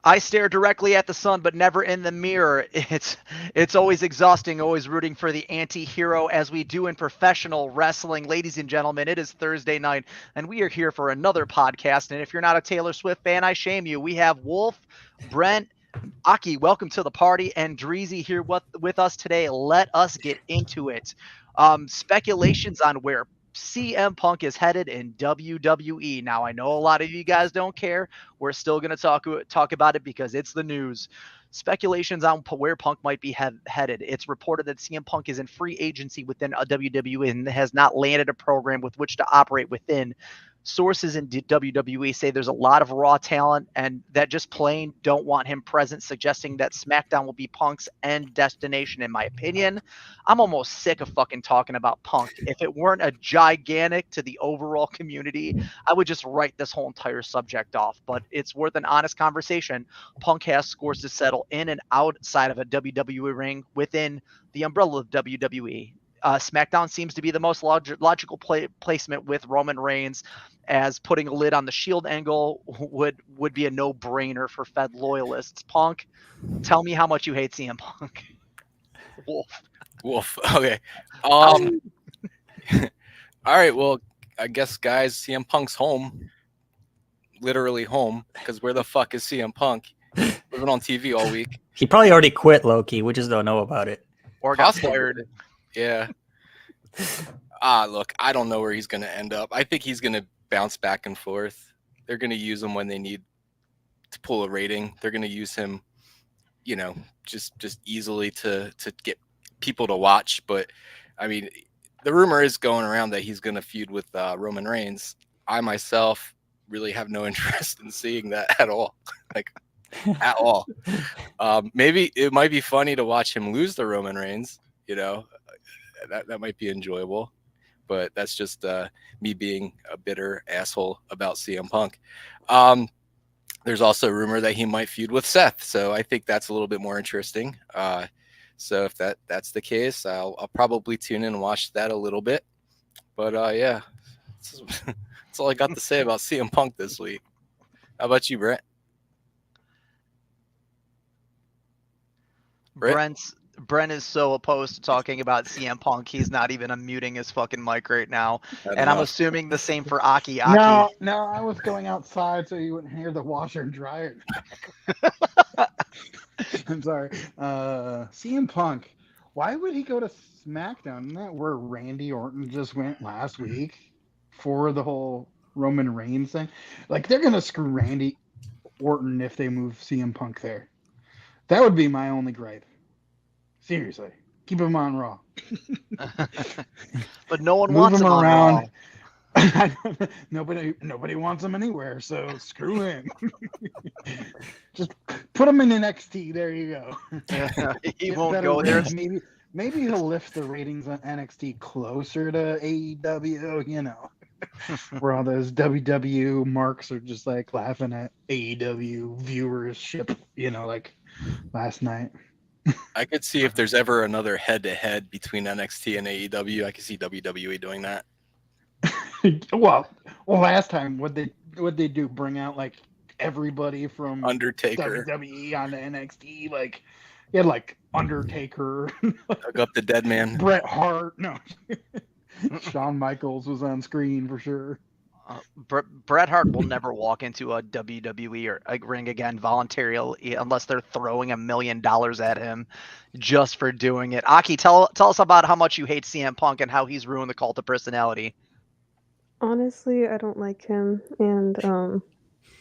I stare directly at the sun, but never in the mirror. It's always exhausting, always rooting for the anti-hero as we do in professional wrestling. Ladies and gentlemen, it is Thursday night, and we are here for another podcast. And if you're not a Taylor Swift fan, I shame you. We have Wolf, Brent, Aki, welcome to the party, and Dreezy here with us today. Let us get into it. Speculations on where CM Punk is headed in WWE. Now, I know a lot of you guys don't care. We're still going to talk about it because it's the news. Speculations on where Punk might be headed. It's reported that CM Punk is in free agency within a WWE and has not landed a program with which to operate within. Sources in WWE say there's a lot of raw talent and that just plain don't want him present, suggesting that SmackDown will be Punk's end destination, in my opinion. I'm almost sick of fucking talking about Punk. If it weren't a gigantic to the overall community, I would just write this whole entire subject off. But it's worth an honest conversation. Punk has scores to settle in and outside of a WWE ring within the umbrella of WWE. SmackDown seems to be the most logical placement with Roman Reigns, as putting a lid on the Shield angle would be a no-brainer for Fed loyalists. Punk, tell me how much you hate CM Punk. Wolf. Okay. All right. Well, I guess, guys, CM Punk's home. Literally home, because where the fuck is CM Punk? Living on TV all week. He probably already quit, Loki. We just don't know about it. Or got fired. Yeah. Look, I don't know where he's going to end up. I think he's going to bounce back and forth. They're going to use him when they need to pull a rating. They're going to use him, just easily to get people to watch. But I mean, the rumor is going around that he's going to feud with Roman Reigns. I myself really have no interest in seeing that at all. At all. Maybe it might be funny to watch him lose to Roman Reigns. That might be enjoyable, but that's just me being a bitter asshole about CM Punk. There's also a rumor that he might feud with Seth, so I think that's a little bit more interesting. So if that's the case, I'll probably tune in and watch that a little bit. But yeah, that's all I got to say about CM Punk this week. How about you, Brent? Brent is so opposed to talking about CM Punk, he's not even unmuting his fucking mic right now. And I'm assuming the same for Aki. No, I was going outside so you wouldn't hear the washer and dryer. I'm sorry. CM Punk, why would he go to SmackDown? Isn't that where Randy Orton just went last week for the whole Roman Reigns thing? Like, they're going to screw Randy Orton if they move CM Punk there. That would be my only gripe. Seriously, keep him on Raw. But no one wants him around. Nobody wants him anywhere, so screw him. Just put him in NXT. There you go. He won't go there. Maybe he'll lift the ratings on NXT closer to AEW. Where all those WW marks are just like laughing at AEW viewership. Like last night. I could see if there's ever another head-to-head between NXT and AEW. I could see WWE doing that. well, last time what they do? Bring out like everybody from Undertaker, WWE on the NXT. Like you had like Undertaker, hook up the dead man, Bret Hart. No, Shawn Michaels was on screen for sure. Bret Hart will never walk into a WWE or a ring again voluntarily unless they're throwing $1 million at him just for doing it. Aki, tell us about how much you hate CM Punk and how he's ruined the cult of personality. Honestly, I don't like him, and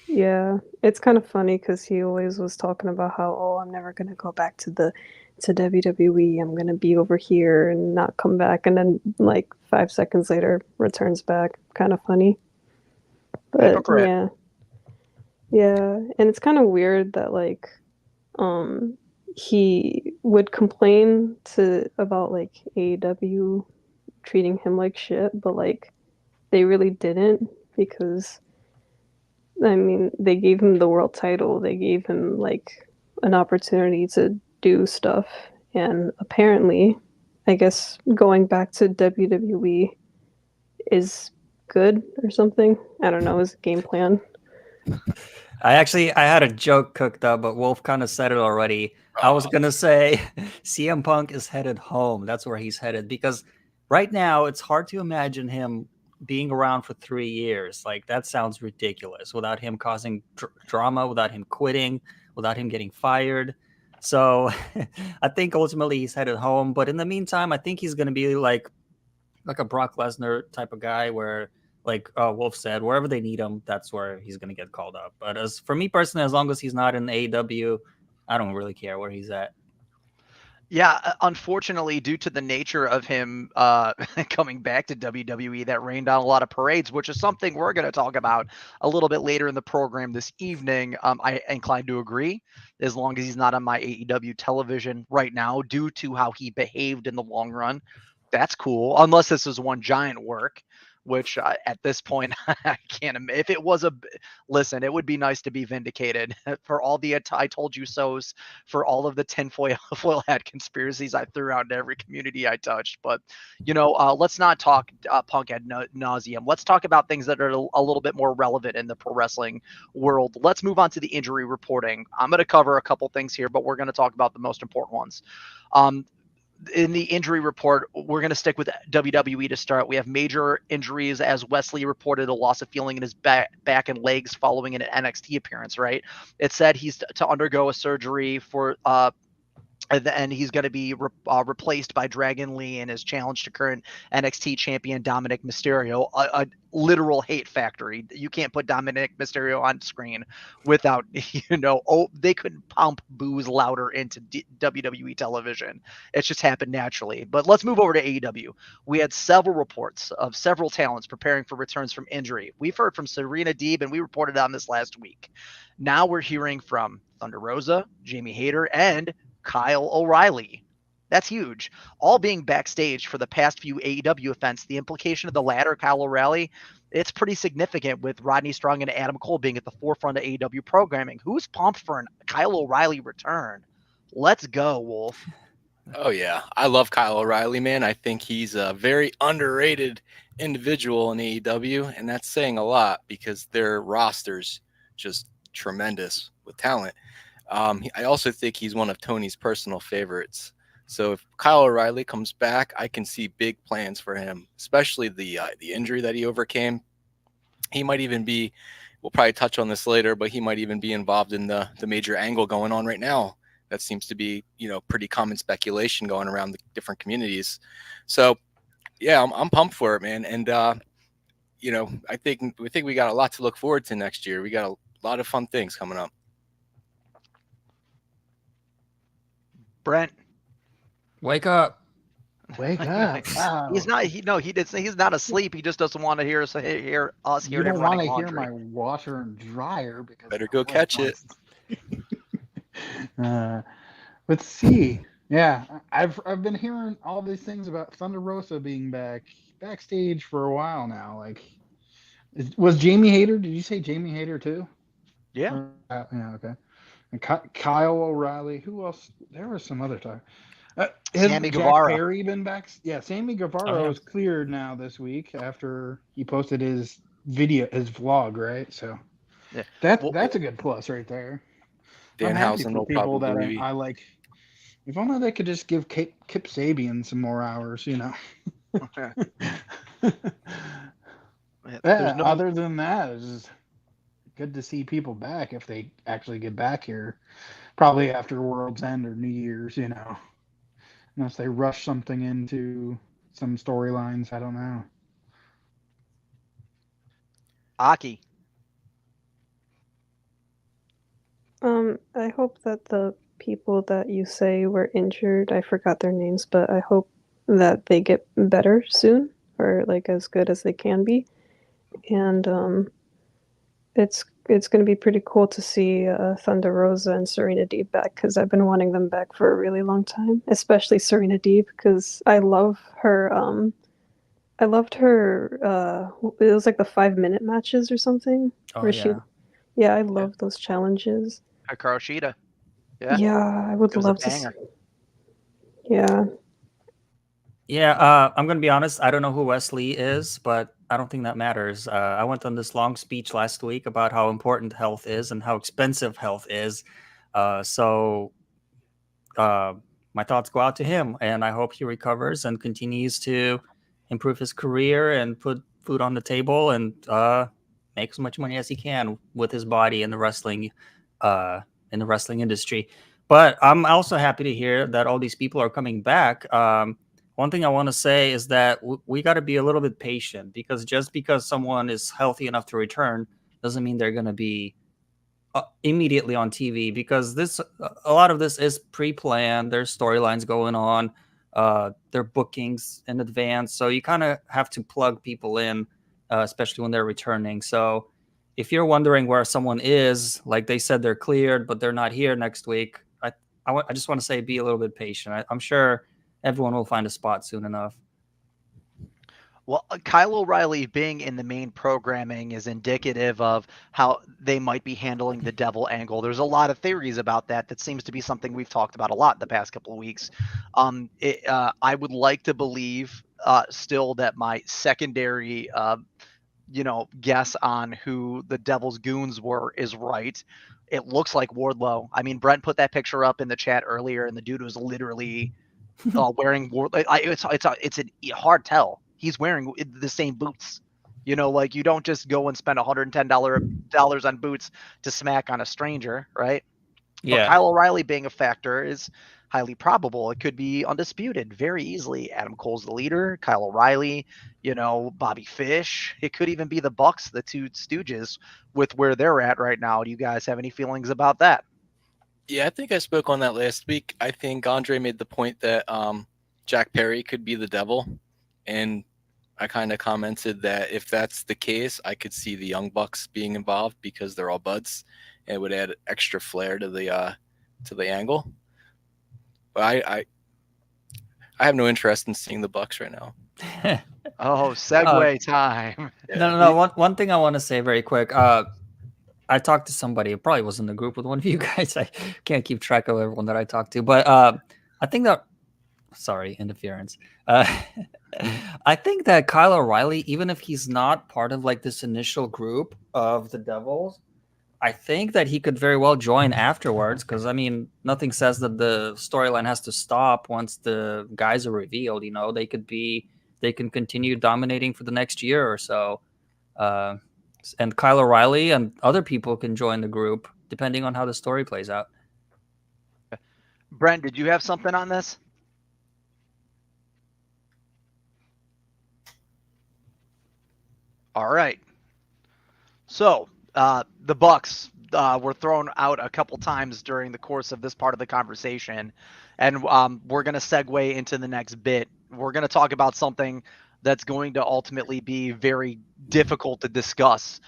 yeah, it's kind of funny because he always was talking about how, I'm never gonna go back to WWE. I'm gonna be over here and not come back, and then like 5 seconds later returns back. Kind of funny. But hypocrite. yeah, and it's kind of weird that like he would complain about like AEW treating him like shit, but like they really didn't, because I mean they gave him the world title, they gave him like an opportunity to do stuff, and apparently I guess going back to WWE is good or something. I don't know, his game plan. I had a joke cooked up, but Wolf kind of said it already. I was gonna say CM Punk is headed home. That's where he's headed because right now it's hard to imagine him being around for 3 years. Like that sounds ridiculous without him causing drama, without him quitting, without him getting fired. So I think ultimately he's headed home. But in the meantime, I think he's gonna be like a Brock Lesnar type of guy where, like Wolf said, wherever they need him, that's where he's going to get called up. But as for me personally, as long as he's not in AEW, I don't really care where he's at. Yeah, unfortunately, due to the nature of him coming back to WWE, that rained on a lot of parades, which is something we're going to talk about a little bit later in the program this evening. I inclined to agree, as long as he's not on my AEW television right now, due to how he behaved in the long run. That's cool, unless this is one giant work, which at this point I can't. If it was listen, it would be nice to be vindicated for all the I told you so's, for all of the tinfoil foil hat conspiracies I threw out in every community I touched. But let's not talk Punk ad nauseum. Let's talk about things that are a little bit more relevant in the pro wrestling world. Let's move on to the injury reporting. I'm going to cover a couple things here, but we're going to talk about the most important ones. In the injury report, we're going to stick with WWE to start. We have major injuries, as Wesley reported a loss of feeling in his back and legs following an NXT appearance, right? It said he's to undergo a surgery for and he's going to be replaced by Dragon Lee in his challenge to current NXT champion Dominic Mysterio. A literal hate factory. You can't put Dominic Mysterio on screen without, they couldn't pump booze louder into WWE television. It's just happened naturally. But let's move over to AEW. We had several reports of several talents preparing for returns from injury. We've heard from Serena Deeb, and we reported on this last week. Now we're hearing from Thunder Rosa, Jamie Hayter, and Kyle O'Reilly. That's huge. All being backstage for the past few AEW events. The implication of the latter, Kyle O'Reilly, it's pretty significant with Rodney Strong and Adam Cole being at the forefront of AEW programming. Who's pumped for an Kyle O'Reilly return? Let's go, Wolf. Oh, yeah. I love Kyle O'Reilly, man. I think he's a very underrated individual in AEW, and that's saying a lot because their roster's just tremendous with talent. I also think he's one of Tony's personal favorites. So if Kyle O'Reilly comes back, I can see big plans for him, especially the injury that he overcame. He might even be, we'll probably touch on this later, but he might even be involved in the major angle going on right now. That seems to be, pretty common speculation going around the different communities. So, yeah, I'm pumped for it, man. And, I think we got a lot to look forward to next year. We got a lot of fun things coming up. Brent, wake up. Wake up! Wow. He's not asleep. He just doesn't want to hear us hear You don't want to hear laundry. my washer and dryer because Better go catch it. Let's see. Yeah, I've been hearing all these things about Thunder Rosa being backstage for a while now. Like, was Jamie Hayter? Did you say Jamie Hayter too? Yeah. Yeah. Okay. And Kyle O'Reilly. Who else? There was some other time. Sammy Jack Guevara. Perry been back? Yeah, Sammy Guevara was cleared now this week after he posted his vlog, right? So Yeah. that's a good plus right there. Danhausen will people that probably. I like. If only they could just give Kip Sabian some more hours, Other than that, it's just good to see people back if they actually get back here. Probably after World's End or New Year's, unless they rush something into some storylines. I don't know. Aki. I hope that the people that you say were injured, I forgot their names, but I hope that they get better soon, or like as good as they can be. And it's going to be pretty cool to see Thunder Rosa and Serena Deeb back, because I've been wanting them back for a really long time, especially Serena Deeb, because I love her. I loved her. It was like the 5-minute matches or something. Oh, where yeah. I love those challenges. Hikaru Shida. Yeah. Yeah, I would love to see. Yeah. Yeah, I'm gonna be honest. I don't know who Wesley is, but I don't think that matters. I went on this long speech last week about how important health is and how expensive health is. So my thoughts go out to him, and I hope he recovers and continues to improve his career and put food on the table and make as much money as he can with his body in the wrestling industry. But I'm also happy to hear that all these people are coming back. One thing I want to say is that we got to be a little bit patient, because just because someone is healthy enough to return doesn't mean they're going to be immediately on TV, because a lot of this is pre-planned. There's storylines going on, their bookings in advance, so you kind of have to plug people in, especially when they're returning. So if you're wondering where someone is, like they said they're cleared but they're not here next week, I just want to say be a little bit patient. I'm sure everyone will find a spot soon enough. Well, Kyle O'Reilly being in the main programming is indicative of how they might be handling the devil angle. There's a lot of theories about that. That seems to be something we've talked about a lot the past couple of weeks. I would like to believe still that my secondary, guess on who the devil's goons were is right. It looks like Wardlow. I mean, Brent put that picture up in the chat earlier, and the dude was literally wearing it's a hard tell. He's wearing the same boots. Like you don't just go and spend $110 on boots to smack on a stranger, right? But Yeah. Kyle O'Reilly being a factor is highly probable. It could be undisputed very easily. Adam Cole's the leader, Kyle O'Reilly, Bobby Fish. It could even be the Bucks, the two Stooges, with where they're at right now. Do you guys have any feelings about that? Yeah, I think I spoke on that last week. I think Andre made the point that Jack Perry could be the devil, and I kind of commented that if that's the case, I could see the Young Bucks being involved because they're all buds, and it would add extra flair to the angle. But I have no interest in seeing the Bucks right now. Oh, segue time. No. One thing I want to say very quick. I talked to somebody. It probably was in the group with one of you guys. I can't keep track of everyone that I talked to, but I think that. Sorry, interference. I think that Kyle O'Reilly, even if he's not part of like this initial group of the Devils, I think that he could very well join afterwards. Because I mean, nothing says that the storyline has to stop once the guys are revealed. They can continue dominating for the next year or so. And Kyle O'Reilly and other people can join the group depending on how the story plays out. Brent, did you have something on this? All right. So the Bucks were thrown out a couple times during the course of this part of the conversation, and we're going to segue into the next bit. We're going to talk about something that's going to ultimately be very difficult to discuss.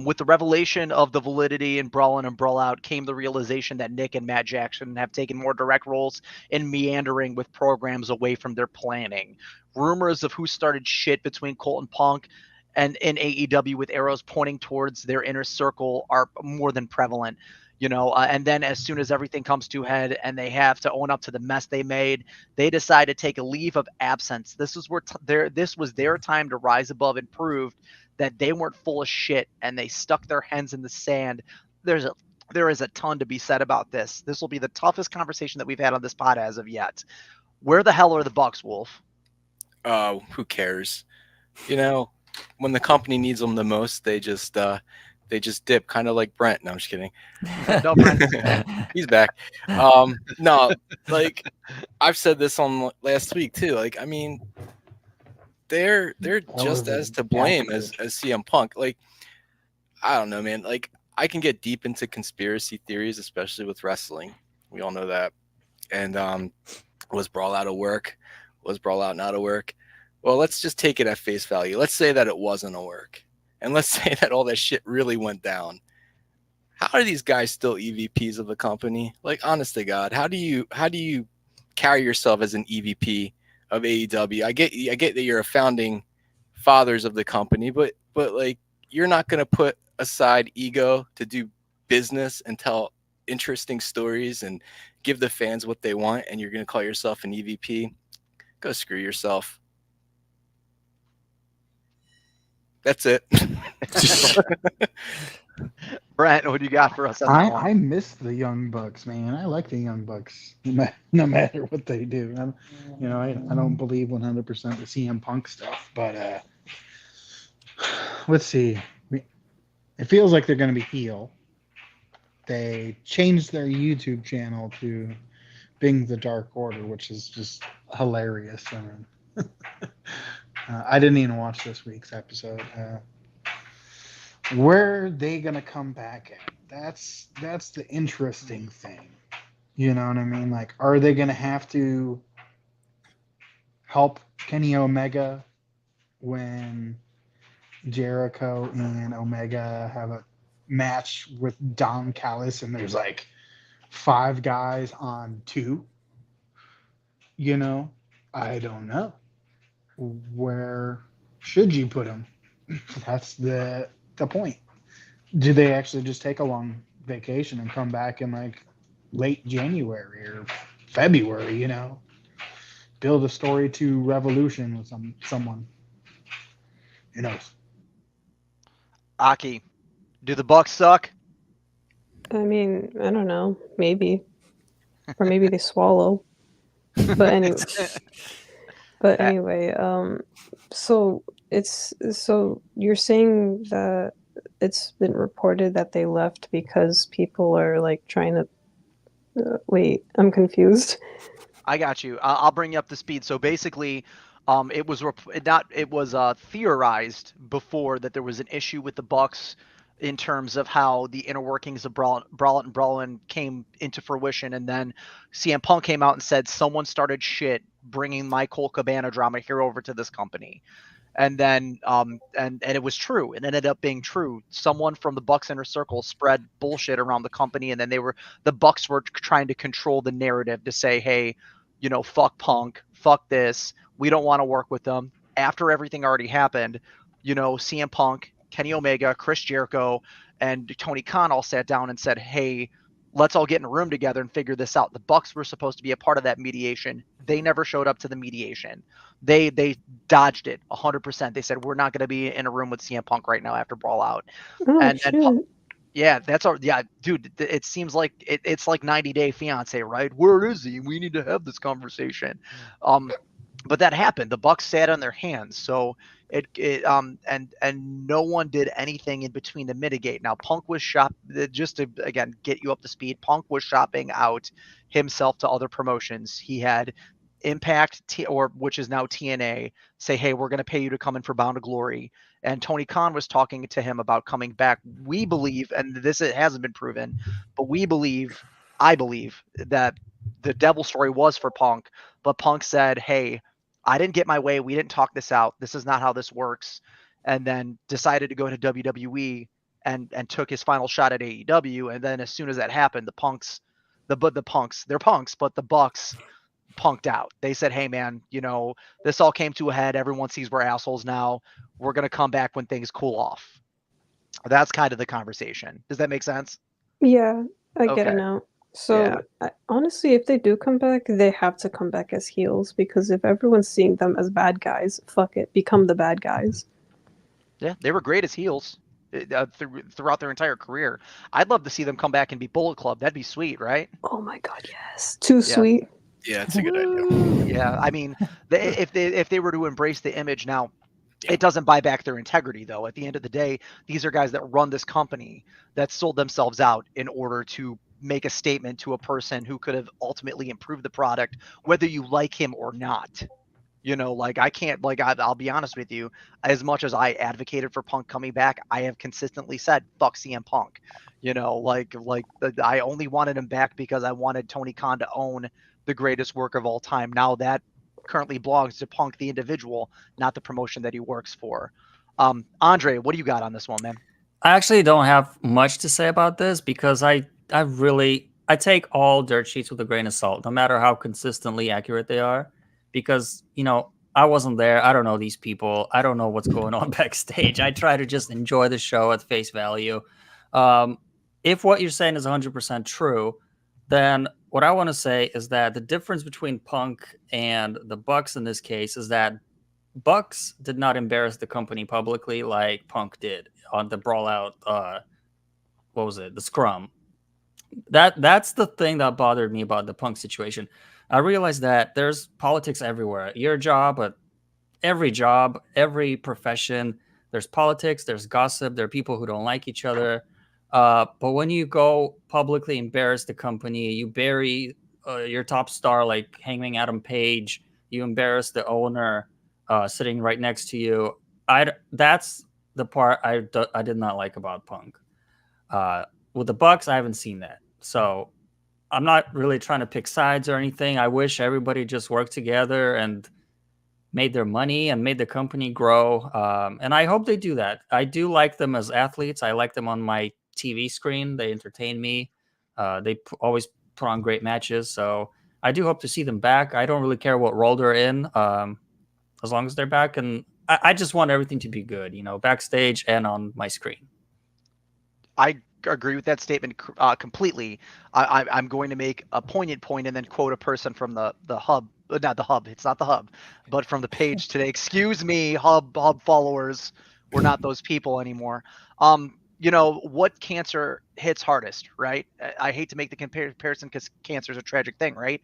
With the revelation of the validity in Brawl In and Brawl Out came the realization that Nick and Matt Jackson have taken more direct roles in meandering with programs away from their planning. Rumors of who started shit between Colt and Punk and in AEW with arrows pointing towards their inner circle are more than prevalent. And then as soon as everything comes to a head and they have to own up to the mess they made, they decide to take a leave of absence. This is where this was their time to rise above and prove that they weren't full of shit, and they stuck their heads in the sand. There is a ton to be said about this. This will be the toughest conversation that we've had on this pod as of yet. Where the hell are the Bucks, Wolf? Who cares? When the company needs them the most, they just dip, kind of like Brent. No, I'm just kidding. No, Brent. He's back. No, like I've said this on last week too. Like, I mean, they're just as to blame as CM Punk. Like, I don't know, man. Like, I can get deep into conspiracy theories, especially with wrestling. We all know that. And was Brawl Out of work? Was Brawl Out not a work? Well, let's just take it at face value. Let's say that it wasn't a work. And let's say that all that shit really went down. How are these guys still EVPs of the company? Like, honest to God, how do you carry yourself as an EVP of AEW? I get that you're a founding fathers of the company, but like, you're not going to put aside ego to do business and tell interesting stories and give the fans what they want, and you're going to call yourself an EVP? Go screw yourself. That's it. Brent, what do you got for us on that one? I miss the Young Bucks, man. I like the Young Bucks, no matter what they do. I don't believe 100% the CM Punk stuff, but let's see. It feels like they're going to be heel. They changed their YouTube channel to Bing the Dark Order, which is just hilarious. I mean, I didn't even watch this week's episode. Where are they going to come back at? That's the interesting thing. You know what I mean? Like, are they going to have to help Kenny Omega when Jericho and Omega have a match with Don Callis and there's like 5 guys on 2? You know, I don't know. Where should you put them? That's the point. Do they actually just take a long vacation and come back in like late January or February, you know? Build a story to Revolution with someone. Who knows? Aki, do the Bucks suck? I mean, I don't know. Maybe. Or maybe they swallow. But anyway, so you're saying that it's been reported that they left because people are like trying to wait, I'm confused. I got you. I'll bring you up to speed. So basically, it was theorized before that there was an issue with the Bucks in terms of how the inner workings of Brawlett and Brolin came into fruition, and then CM Punk came out and said someone started shit bringing my Colt Cabana drama here over to this company. And then and it was true. It ended up being true. Someone from the Bucks inner circle spread bullshit around the company, and then the Bucks were trying to control the narrative to say, hey, you know, fuck Punk, fuck this, we don't want to work with them. After everything already happened, you know, CM Punk, Kenny Omega, Chris Jericho, and Tony Khan all sat down and said, hey, let's all get in a room together and figure this out. The Bucks were supposed to be a part of that mediation. They never showed up to the mediation. They dodged it 100%. They said, we're not going to be in a room with CM Punk right now after Brawl Out. Oh, shit. Yeah, that's our, yeah, dude, it seems like it's like 90 Day Fiance, right? Where is he? We need to have this conversation. But that happened. The Bucks sat on their hands. So and no one did anything in between to mitigate. Now Punk was just to again get you up to speed. Punk was shopping out himself to other promotions. He had Impact which is now TNA say, hey, we're going to pay you to come in for Bound to Glory. And Tony Khan was talking to him about coming back. We believe, and it hasn't been proven, but I believe that the devil story was for Punk, but Punk said, hey, I didn't get my way. We didn't talk this out. This is not how this works. And then decided to go to WWE and took his final shot at AEW. And then as soon as that happened, they're punks, but the Bucks punked out. They said, hey man, you know, this all came to a head. Everyone sees we're assholes now. We're going to come back when things cool off. That's kind of the conversation. Does that make sense? Yeah, I get Okay. it now. So honestly, if they do come back, they have to come back as heels, because if everyone's seeing them as bad guys, fuck it, become the bad guys. Yeah, they were great as heels throughout their entire career. I'd love to see them come back and be Bullet Club. That'd be sweet, right? Oh my god, yes. Too sweet. Yeah, it's a good idea. Yeah, I mean, if they were to embrace the image now, it doesn't buy back their integrity, though. At the end of the day, these are guys that run this company that sold themselves out in order to make a statement to a person who could have ultimately improved the product, whether you like him or not. You know, like I can't, like I'll be honest with you, as much as I advocated for Punk coming back, I have consistently said fuck CM Punk. You know, I only wanted him back because I wanted Tony Khan to own the greatest work of all time. Now that currently belongs to Punk the individual, not the promotion that he works for. Andre, what do you got on this one, man? I actually don't have much to say about this because I take all dirt sheets with a grain of salt, no matter how consistently accurate they are, because, you know, I wasn't there. I don't know these people. I don't know what's going on backstage. I try to just enjoy the show at face value. If what you're saying is 100% true, then what I want to say is that the difference between Punk and the Bucks in this case is that Bucks did not embarrass the company publicly like Punk did on the brawl out. What was it? The scrum. That's the thing that bothered me about the Punk situation. I realized that there's politics everywhere. At your job, at every job, every profession, there's politics, there's gossip, there are people who don't like each other. But when you go publicly embarrass the company, you bury your top star like Hangman Adam Page, you embarrass the owner sitting right next to you. That's the part I did not like about Punk. With the Bucks, I haven't seen that. So I'm not really trying to pick sides or anything. I wish everybody just worked together and made their money and made the company grow. And I hope they do that. I do like them as athletes. I like them on my TV screen. They entertain me. They always put on great matches. So I do hope to see them back. I don't really care what role they're in, as long as they're back. And I just want everything to be good, backstage and on my screen. I agree with that statement completely. I'm going to make a poignant point and then quote a person from the hub. Not the hub. It's not the hub, but from the page today. Excuse me, hub followers. We're not those people anymore. What cancer hits hardest, right? I hate to make the comparison because cancer is a tragic thing, right?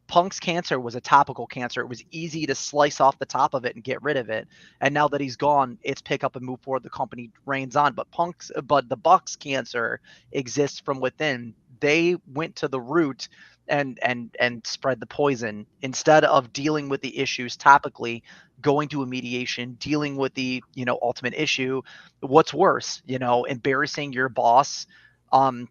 Punk's cancer was a topical cancer. It was easy to slice off the top of it and get rid of it. And now that he's gone, it's pick up and move forward. The company reigns on. But the Bucks cancer exists from within. They went to the root and spread the poison instead of dealing with the issues topically, going to a mediation, dealing with the ultimate issue. What's worse, embarrassing your boss. And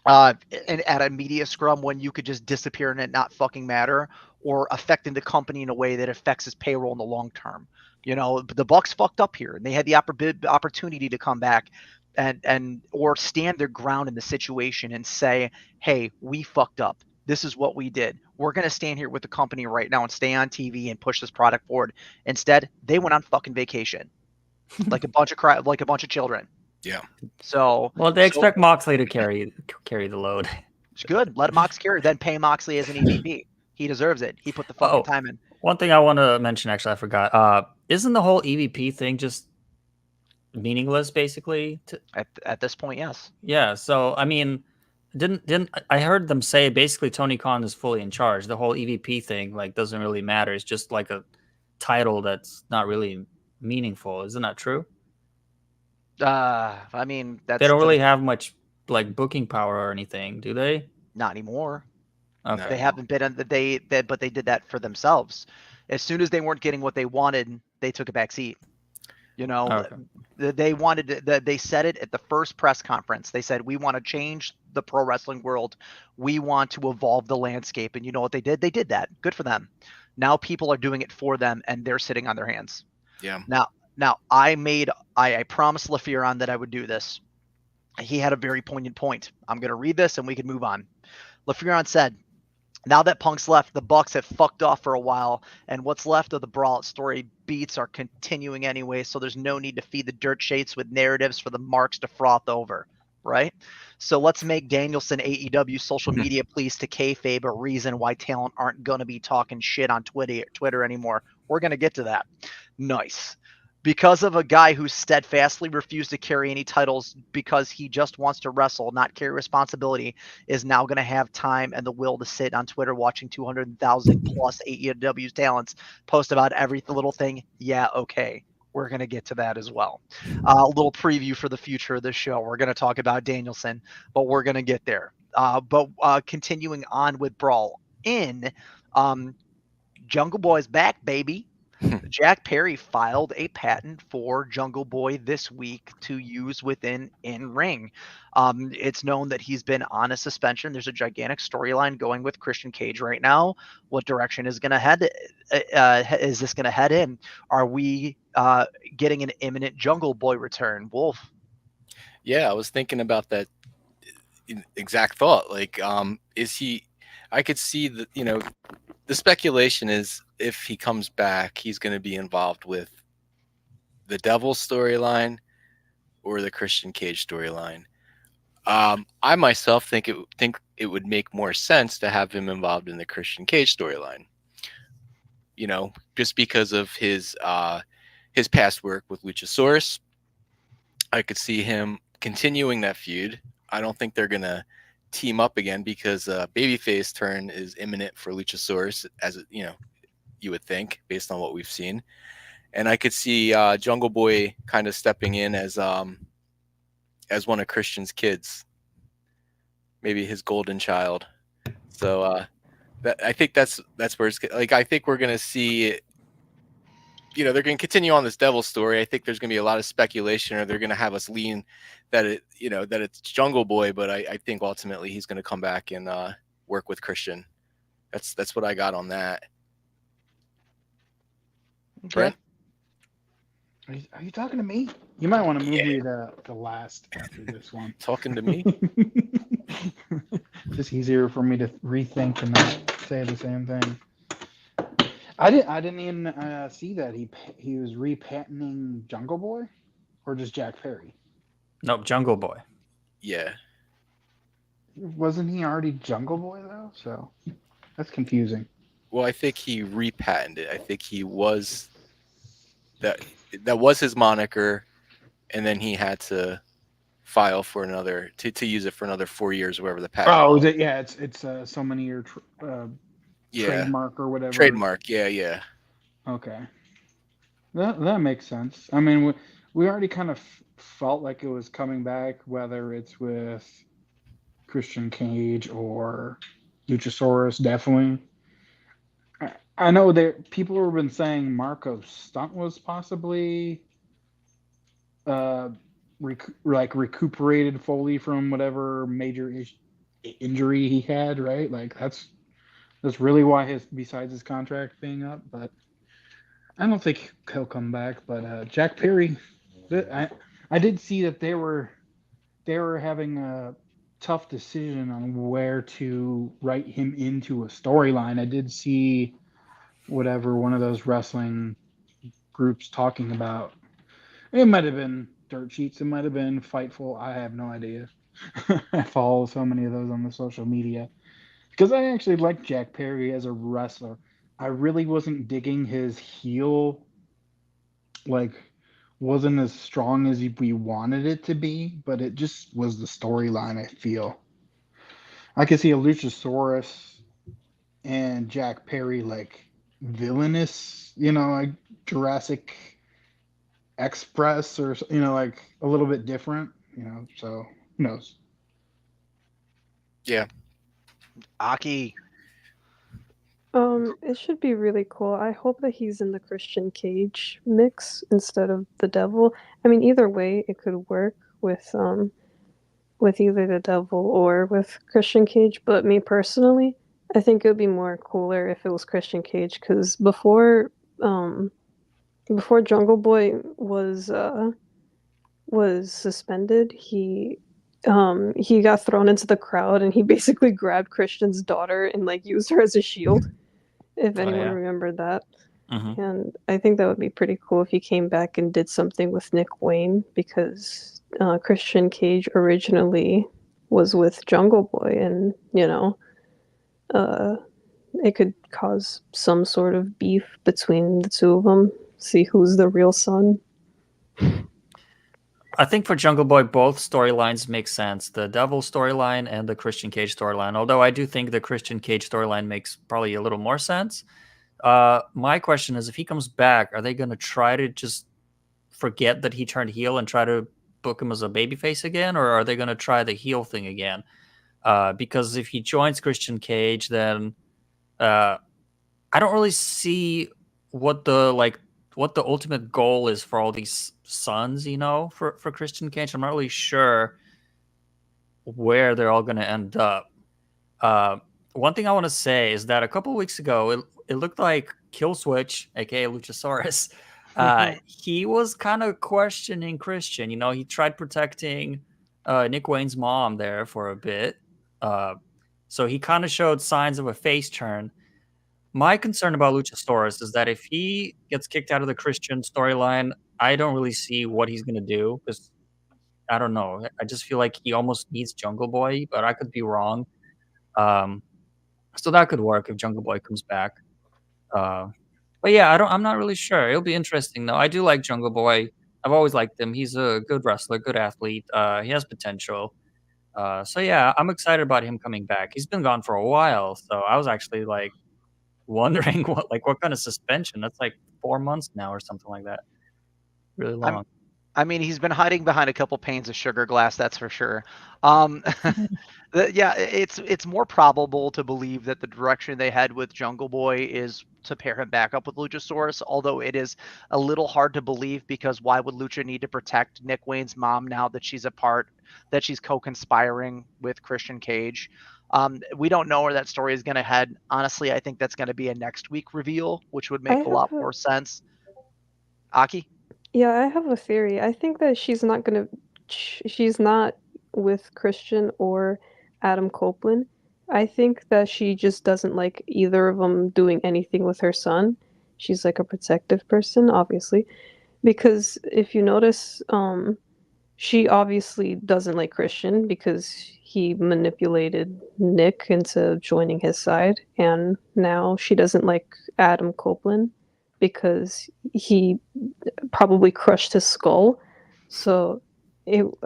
at a media scrum when you could just disappear and it not fucking matter, or affecting the company in a way that affects his payroll in the long term. The Bucks fucked up here, and they had the opportunity to come back and or stand their ground in the situation and say, hey, we fucked up. This is what we did. We're going to stand here with the company right now and stay on TV and push this product forward. Instead, they went on fucking vacation like a bunch of children. Yeah. So they expect Moxley to carry the load. It's good. Let Mox carry. Then pay Moxley as an EVP. He deserves it. He put the fucking time in. One thing I want to mention, actually, I forgot. Isn't the whole EVP thing just meaningless, basically? At this point, yes. Yeah. So I mean, didn't I heard them say basically Tony Khan is fully in charge? The whole EVP thing doesn't really matter. It's just like a title that's not really meaningful. Isn't that true? I mean, they don't really have much booking power or anything, do they? Not anymore. Okay. They haven't been but they did that for themselves. As soon as they weren't getting what they wanted, they took a back seat. Okay. They said it at the first press conference. They said, we want to change the pro wrestling world. We want to evolve the landscape. And you know what they did? They did that. Good for them. Now people are doing it for them, and they're sitting on their hands. Yeah. Now I promised LaFuron that I would do this. He had a very poignant point. I'm going to read this and we can move on. LaFuron said, now that Punk's left, the Bucks have fucked off for a while, and what's left of the Brawl story beats are continuing anyway, so there's no need to feed the dirt sheets with narratives for the marks to froth over, right? So let's make Danielson AEW social media please to kayfabe a reason why talent aren't going to be talking shit on Twitter anymore. We're going to get to that. Nice. Because of a guy who steadfastly refused to carry any titles because he just wants to wrestle, not carry responsibility, is now going to have time and the will to sit on Twitter watching 200,000 plus AEW's talents post about every little thing. Yeah, okay. We're going to get to that as well. A little preview for the future of this show. We're going to talk about Danielson, but we're going to get there. But continuing on with Brawl in, Jungle Boy's back, baby. Jack Perry filed a patent for Jungle Boy this week to use within in-ring. It's known that he's been on a suspension. There's a gigantic storyline going with Christian Cage right now. What direction is going to head? Is this going to head in? Are we getting an imminent Jungle Boy return, Wolf? Yeah, I was thinking about that exact thought. Is he? I could see the the speculation is if he comes back, he's going to be involved with the Devil storyline or the Christian Cage storyline. I myself think it would make more sense to have him involved in the Christian Cage storyline. just because of his past work with Luchasaurus. I could see him continuing that feud. I don't think they're gonna team up again because babyface turn is imminent for Luchasaurus, as you would think based on what we've seen. And I could see Jungle Boy kind of stepping in as one of Christian's kids, maybe his golden child. So I think that's where it's like. I think we're gonna see. They're going to continue on this devil story. I think there's going to be a lot of speculation, or they're going to have us lean that it's Jungle Boy. But I think ultimately he's going to come back and work with Christian. That's what I got on that. Okay. Brent? Are you talking to me? You might want to move me to last after this one. Talking to me? Just easier for me to rethink and not say the same thing. I didn't even see that he was repatenting Jungle Boy, or just Jack Perry. Nope, Jungle Boy. Yeah. Wasn't he already Jungle Boy though? So that's confusing. Well, I think he repatented it. I think he was that was his moniker, and then he had to file for another to use it for another 4 years, or whatever the patent. Oh, is it? Yeah, it's so many year trademark or whatever. Trademark, yeah. Okay, that makes sense. I mean, we already kind of felt like it was coming back, whether it's with Christian Cage or Luchasaurus. Definitely, I know that people have been saying Marco's stunt was possibly recuperated fully from whatever major injury he had, right? Like that's really why besides his contract being up. But I don't think he'll come back. But Jack Perry, I did see that they were having a tough decision on where to write him into a storyline. I did see whatever one of those wrestling groups talking about. It might have been Dirt Sheets. It might have been Fightful. I have no idea. I follow so many of those on the social media because I actually like Jack Perry as a wrestler. I really wasn't digging his heel, like, wasn't as strong as we wanted it to be, but it just was the storyline, I feel. I could see a Luchasaurus and Jack Perry, like, villainous, like Jurassic Express or, like a little bit different, so who knows? Yeah. Aki. It should be really cool. I hope that he's in the Christian Cage mix instead of the Devil. I mean, either way, it could work with either the Devil or with Christian Cage. But me personally, I think it would be more cooler if it was Christian Cage because before Jungle Boy was suspended, he got thrown into the crowd and he basically grabbed Christian's daughter and like used her as a shield. If anyone remembered that. Mm-hmm. And I think that would be pretty cool if he came back and did something with Nick Wayne because Christian Cage originally was with Jungle Boy, and it could cause some sort of beef between the two of them. See who's the real son. I think for Jungle Boy, both storylines make sense. The Devil storyline and the Christian Cage storyline. Although I do think the Christian Cage storyline makes probably a little more sense. My question is, if he comes back, are they going to try to just forget that he turned heel and try to book him as a babyface again? Or are they going to try the heel thing again? Because if he joins Christian Cage, then I don't really see what the ultimate goal is for all these sons, for Christian Cage. I'm not really sure where they're all going to end up. One thing I want to say is that a couple of weeks ago, it looked like Killswitch, aka Luchasaurus, he was kind of questioning Christian. He tried protecting Nick Wayne's mom there for a bit. So he kind of showed signs of a face turn. My concern about Luchasaurus is that if he gets kicked out of the Christian storyline, I don't really see what he's going to do because I don't know. I just feel like he almost needs Jungle Boy, but I could be wrong. So that could work if Jungle Boy comes back. But yeah, I'm not really sure. It'll be interesting though. I do like Jungle Boy. I've always liked him. He's a good wrestler, good athlete. He has potential. So yeah, I'm excited about him coming back. He's been gone for a while, so I was actually like wondering what kind of suspension. That's like 4 months now or something like that. Really long. I mean, he's been hiding behind a couple panes of sugar glass, that's for sure. Yeah, it's more probable to believe that the direction they head with Jungle Boy is to pair him back up with Luchasaurus, although it is a little hard to believe because why would Lucha need to protect Nick Wayne's mom now that she's co-conspiring with Christian Cage? We don't know where that story is going to head. Honestly, I think that's going to be a next week reveal, which would make a lot more sense. Aki? Yeah, I have a theory. I think that she's not with Christian or Adam Copeland. I think that she just doesn't like either of them doing anything with her son. She's like a protective person, obviously. Because if you notice, she obviously doesn't like Christian because he manipulated Nick into joining his side. And now she doesn't like Adam Copeland because he probably crushed his skull. So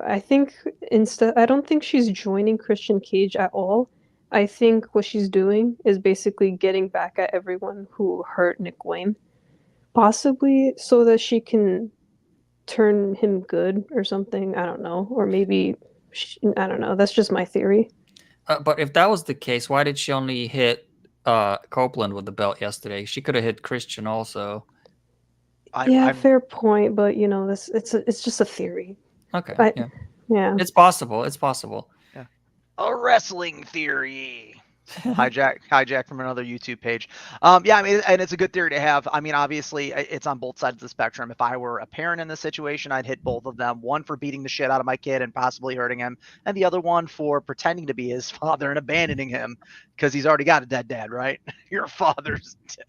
I think I don't think she's joining Christian Cage at all. I think what she's doing is basically getting back at everyone who hurt Nick Wayne, possibly so that she can turn him good or something. I don't know, or maybe I don't know. That's just my theory. But if that was the case, why did she only hit Copeland with the belt yesterday? She could have hit Christian also. Yeah, fair point, but you know, it's just a theory. Okay, yeah, it's possible. It's possible. Yeah, a wrestling theory. hijack from another YouTube page. Yeah, I mean, and it's a good theory to have. I mean, obviously, it's on both sides of the spectrum. If I were a parent in this situation, I'd hit both of them. One for beating the shit out of my kid and possibly hurting him, and the other one for pretending to be his father and abandoning him because he's already got a dead dad, right? Your father's dead.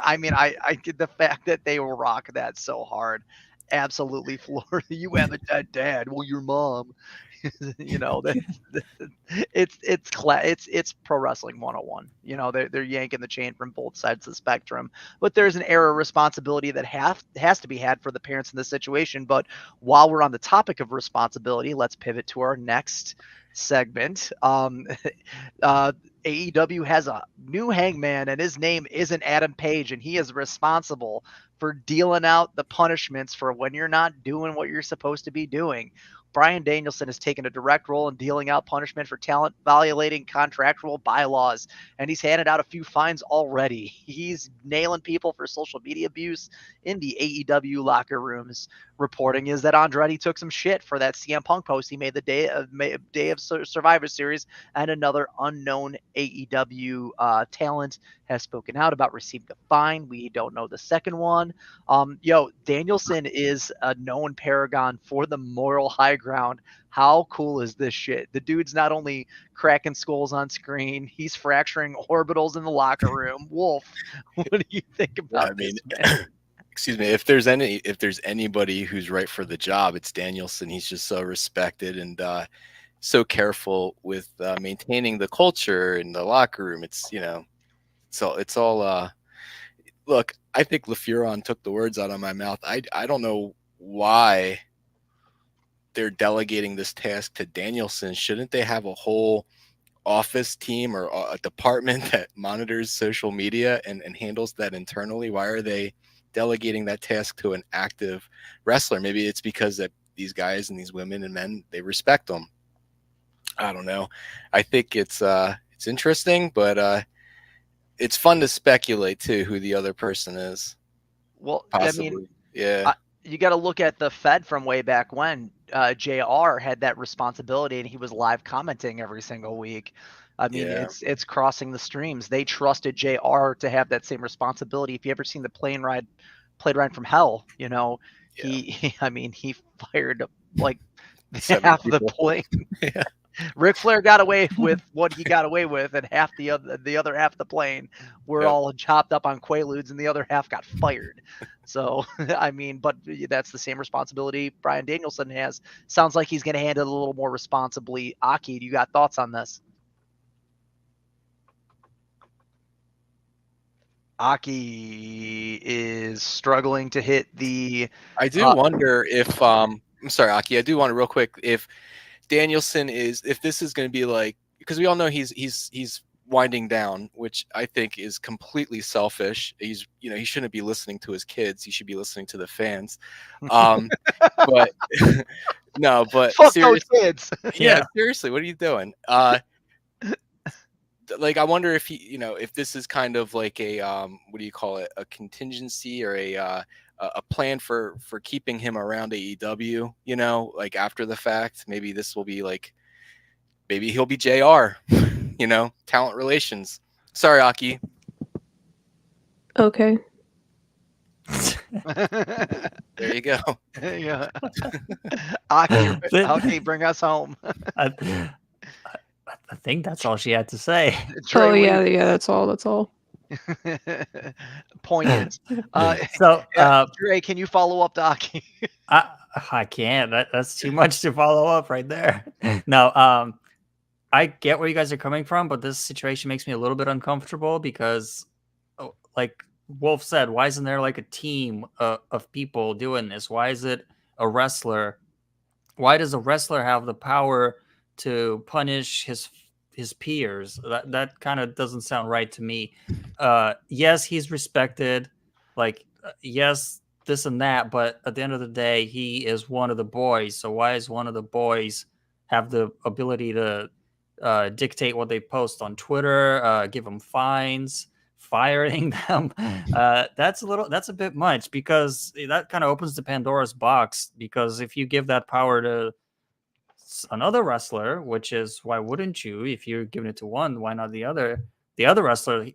I mean, I get the fact that they will rock that so hard. Absolutely floored. You have a dead dad. Well, your mom. You know, it's pro wrestling 101. You know, they're yanking the chain from both sides of the spectrum, but there's an air of responsibility that has to be had for the parents in this situation. But while we're on the topic of responsibility, let's pivot to our next segment. AEW has a new hangman, and his name isn't Adam Page, and he is responsible for dealing out the punishments for when you're not doing what you're supposed to be doing. Bryan Danielson has taken a direct role in dealing out punishment for talent violating contractual bylaws, and he's handed out a few fines already. He's nailing people for social media abuse in the AEW locker rooms. Reporting is that Andretti took some shit for that CM Punk post he made the day of Survivor Series, and another unknown AEW talent has spoken out about receiving a fine. We don't know the second one. Danielson is a known paragon for the moral high ground. How cool is this shit? The dude's not only cracking skulls on screen, he's fracturing orbitals in the locker room. Wolf, what do you think about this, man? Excuse me. If there's anybody who's right for the job, it's Danielson. He's just so respected and so careful with maintaining the culture in the locker room. It's it's all. Look, I think LaFuron took the words out of my mouth. I don't know why they're delegating this task to Danielson. Shouldn't they have a whole office team or a department that monitors social media and handles that internally? Why are they delegating that task to an active wrestler? Maybe it's because that these guys and these women and men, they respect them. I don't know. I think it's interesting, but it's fun to speculate too who the other person is. Well, possibly. I mean, yeah. You got to look at the Fed from way back when. JR had that responsibility, and he was live commenting every single week. I mean, it's crossing the streams. They trusted JR to have that same responsibility. If you ever seen the plane ride from hell, you know, he fired like half the plane. Yeah. Ric Flair got away with what he got away with, and half the other half of the plane were all chopped up on Quaaludes, and the other half got fired. So, I mean, but that's the same responsibility Bryan Danielson has. Sounds like he's going to handle it a little more responsibly. Aki, do you got thoughts on this? Aki is struggling to hit the. I do wonder if I'm sorry, Aki. I do wonder real quick if Danielson if this is going to be like, because we all know he's winding down, which I think is completely selfish. He shouldn't be listening to his kids. He should be listening to the fans. But no, but Fuck seriously, those kids. yeah, seriously, what are you doing? Like, I wonder if if this is kind of like a what do you call it, a contingency or a plan for keeping him around AEW, like after the fact. Maybe this will be like, maybe he'll be JR, talent relations. Sorry, Aki. Okay. There you go. Yeah. Aki, bring us home. I think that's all she had to say. Trey, yeah, that's all. Poignant. So, Trey, can you follow up to Aki? I can't. That's too much to follow up right there. No, I get where you guys are coming from, but this situation makes me a little bit uncomfortable because, like Wolf said, why isn't there like a team of people doing this? Why is it a wrestler? Why does a wrestler have the power to punish his peers? That kind of doesn't sound right to me. Yes, he's respected. Like, yes, this and that, but at the end of the day, he is one of the boys. So why is one of the boys have the ability to dictate what they post on Twitter, give them fines, firing them? That's a bit much, because that kind of opens the Pandora's box. Because if you give that power to another wrestler, which is, why wouldn't you? If you're giving it to one, why not the other? The other wrestler,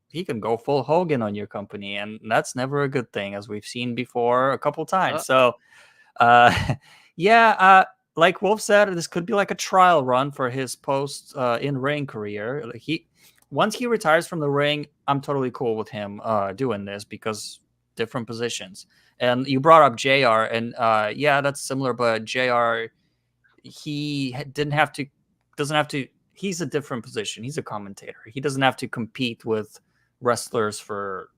he can go full Hogan on your company, and that's never a good thing, as we've seen before a couple times. So, like Wolf said, this could be like a trial run for his post in ring career. Once he retires from the ring, I'm totally cool with him doing this, because different positions. And you brought up JR, and that's similar, but JR, he doesn't have to. He's a different position. He's a commentator. He doesn't have to compete with wrestlers for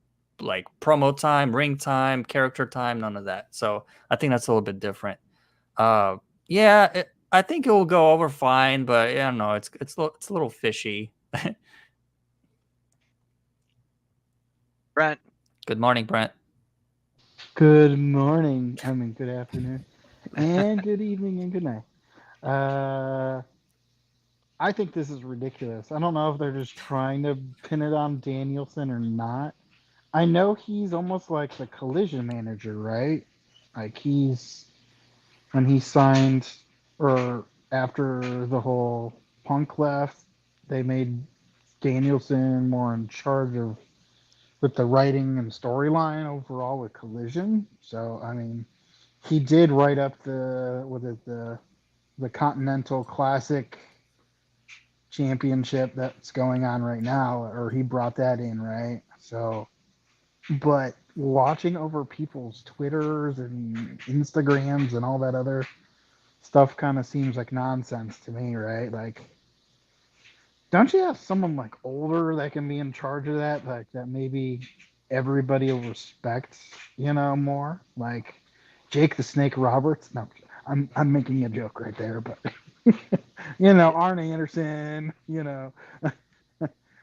like promo time, ring time, character time, none of that. So I think that's a little bit different. I think it will go over fine, but I don't know. It's a little fishy. Brent. Good morning, Brent. Good morning. I mean, good afternoon, and good evening, and good night. I think this is ridiculous. I don't know if they're just trying to pin it on Danielson or not. I know he's almost like the collision manager, right? Like when he signed, or after the whole Punk left, they made Danielson more in charge with the writing and storyline overall with Collision. So, I mean, he did write up the Continental Classic Championship that's going on right now, or he brought that in, right? So, but watching over people's Twitters and Instagrams and all that other stuff kind of seems like nonsense to me, right? Like, don't you have someone like older that can be in charge of that, like that maybe everybody will respect, more? Like Jake the Snake Roberts? No, I'm making a joke right there, but Arn Anderson,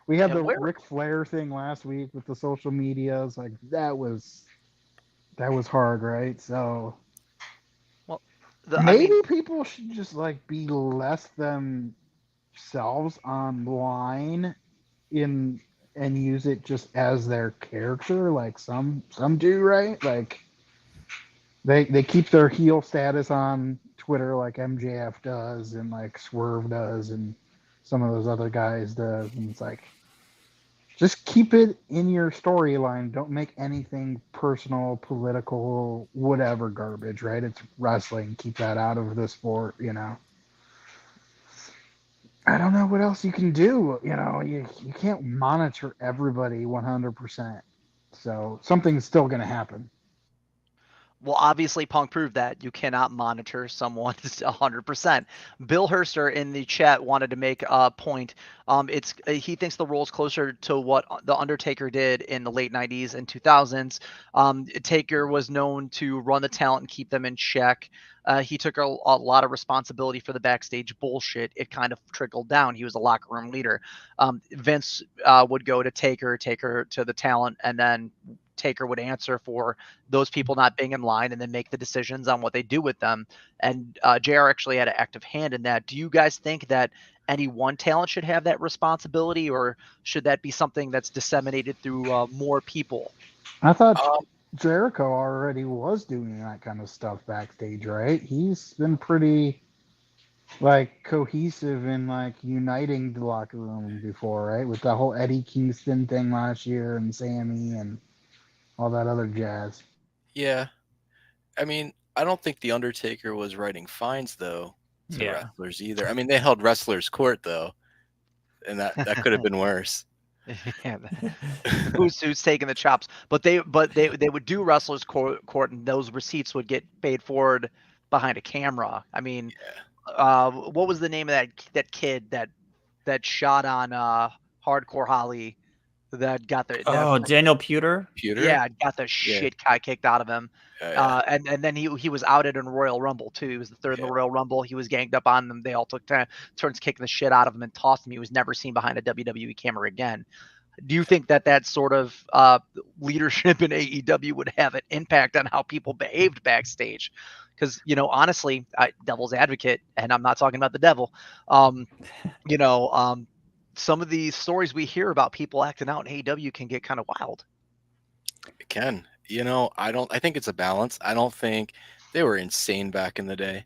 we had the Ric Flair thing last week with the social medias. Like that was hard, right? So maybe people should just like be less themselves online and use it just as their character, like some do, right? Like they keep their heel status on Twitter like MJF does, and like Swerve does, and some of those other guys does, and it's like, just keep it in your storyline. Don't make anything personal, political, whatever garbage, right? It's wrestling. Keep that out of the sport, I don't know what else you can do. You can't monitor everybody 100%. So something's still going to happen. Well, obviously, Punk proved that you cannot monitor someone 100%. Bill Herster in the chat wanted to make a point. He thinks the role's closer to what the Undertaker did in the late '90s and 2000s. Taker was known to run the talent and keep them in check. He took a lot of responsibility for the backstage bullshit. It kind of trickled down. He was a locker room leader. Vince would go to Taker to the talent, and then Taker would answer for those people not being in line and then make the decisions on what they do with them. And JR actually had an active hand in that. Do you guys think that any one talent should have that responsibility, or should that be something that's disseminated through more people? I thought Jericho already was doing that kind of stuff backstage, right? He's been pretty like cohesive in like uniting the locker room before, right? With the whole Eddie Kingston thing last year and Sammy and all that other jazz. Yeah. I mean, I don't think The Undertaker was writing fines, though, to wrestlers either. I mean, they held wrestlers' court, though, and that could have been worse. Yeah, who's taking the chops? But they would do wrestlers' court, and those receipts would get paid forward behind a camera. I mean, what was the name of that kid that shot on Hardcore Holly? That got the Daniel Pewter. Yeah, got the shit kicked out of him. And then he was outed in Royal Rumble too. He was the third in the Royal Rumble. He was ganged up on them. They all took turns kicking the shit out of him and tossed him. He was never seen behind a WWE camera again. Do you think that sort of leadership in AEW would have an impact on how people behaved backstage? Because honestly, devil's advocate, and I'm not talking about the devil. Some of these stories we hear about people acting out in AEW can get kind of wild. It can. I think it's a balance. I don't think they were insane back in the day.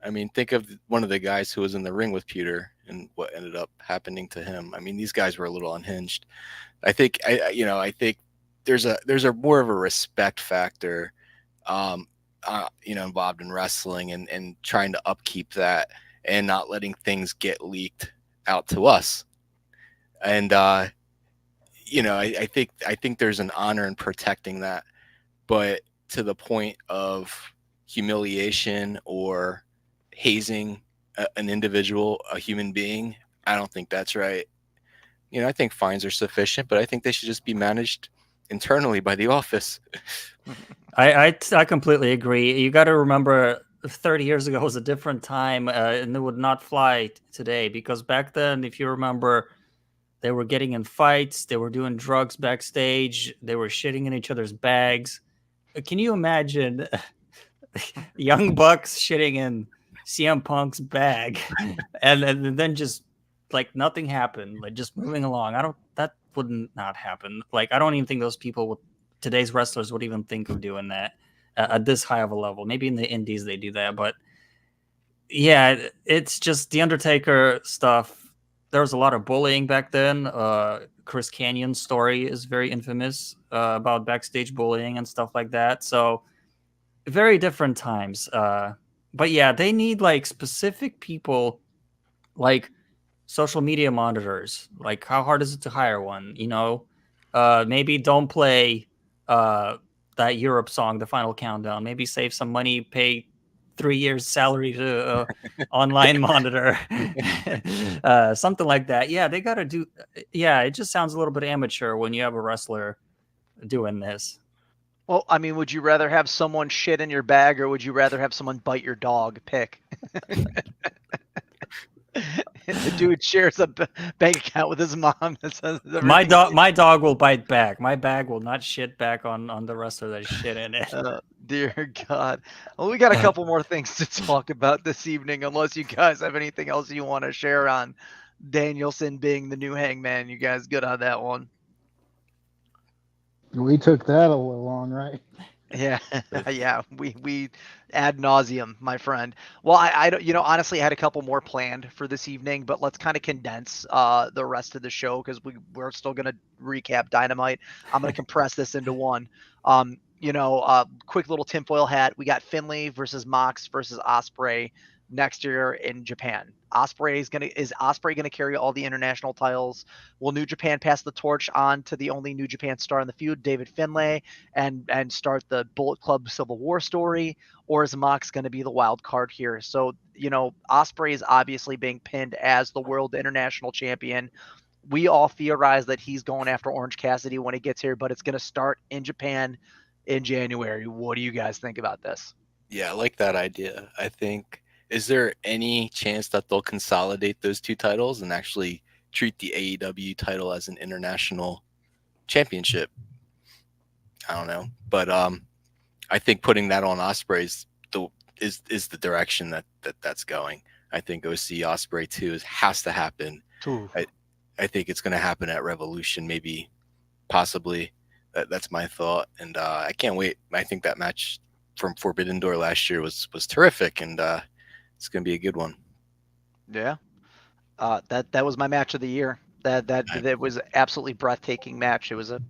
I mean, think of one of the guys who was in the ring with Pewter and what ended up happening to him. I mean, these guys were a little unhinged. I think there's a more of a respect factor, involved in wrestling and trying to upkeep that and not letting things get leaked out to us. And I think there's an honor in protecting that, but to the point of humiliation or hazing an individual, a human being, I don't think that's right. I think fines are sufficient, but I think they should just be managed internally by the office. I completely agree. You got to remember, 30 years ago was a different time, and it would not fly today, because back then, if you remember, they were getting in fights. They were doing drugs backstage. They were shitting in each other's bags. Can you imagine Young Bucks shitting in CM Punk's bag, and then just like nothing happened, like just moving along? That wouldn't not happen. Like, I don't even think those people today's wrestlers would even think of doing that at this high of a level. Maybe in the indies they do that, but yeah, it's just the Undertaker stuff. There was a lot of bullying back then. Chris Canyon's story is very infamous about backstage bullying and stuff like that. So very different times. But yeah, they need like specific people, like social media monitors. Like, how hard is it to hire one? Maybe don't play that Europe song, The Final Countdown. Maybe save some money, pay 3 years salary to online monitor, something like that. Yeah, they got to do. Yeah, it just sounds a little bit amateur when you have a wrestler doing this. Well, I mean, would you rather have someone shit in your bag, or would you rather have someone bite your dog? Pick. The dude shares a bank account with his mom. My dog will bite back. My bag will not shit back on the wrestler that's shit in it. Dear God. Well, we got a couple more things to talk about this evening, unless you guys have anything else you want to share on Danielson being the new Hangman. You guys good on that one? We took that a little long, right? Yeah, yeah, we ad nauseum, my friend. Well, I don't, honestly, I had a couple more planned for this evening, but let's kind of condense the rest of the show, because we're still gonna recap Dynamite. I'm gonna compress this into one. Quick little tinfoil hat. We got Finlay versus Mox versus Ospreay next year in Japan. Is Ospreay gonna carry all the international titles? Will New Japan pass the torch on to the only New Japan star in the feud, David Finlay, and start the Bullet Club Civil War story? Or is Mox going to be the wild card here? So, Ospreay is obviously being pinned as the world international champion. We all theorize that he's going after Orange Cassidy when he gets here, but it's going to start in Japan in January. What do you guys think about this? Yeah, I like that idea. I think, is there any chance that they'll consolidate those two titles and actually treat the AEW title as an international championship? I don't know, but I think putting that on Ospreay's is the direction that's going. I think OC Ospreay 2 has to happen. I think it's going to happen at Revolution, maybe, possibly. That's my thought, and I can't wait. I think that match from Forbidden Door last year was terrific, and it's going to be a good one. Yeah, that was my match of the year. That was absolutely breathtaking match. It was a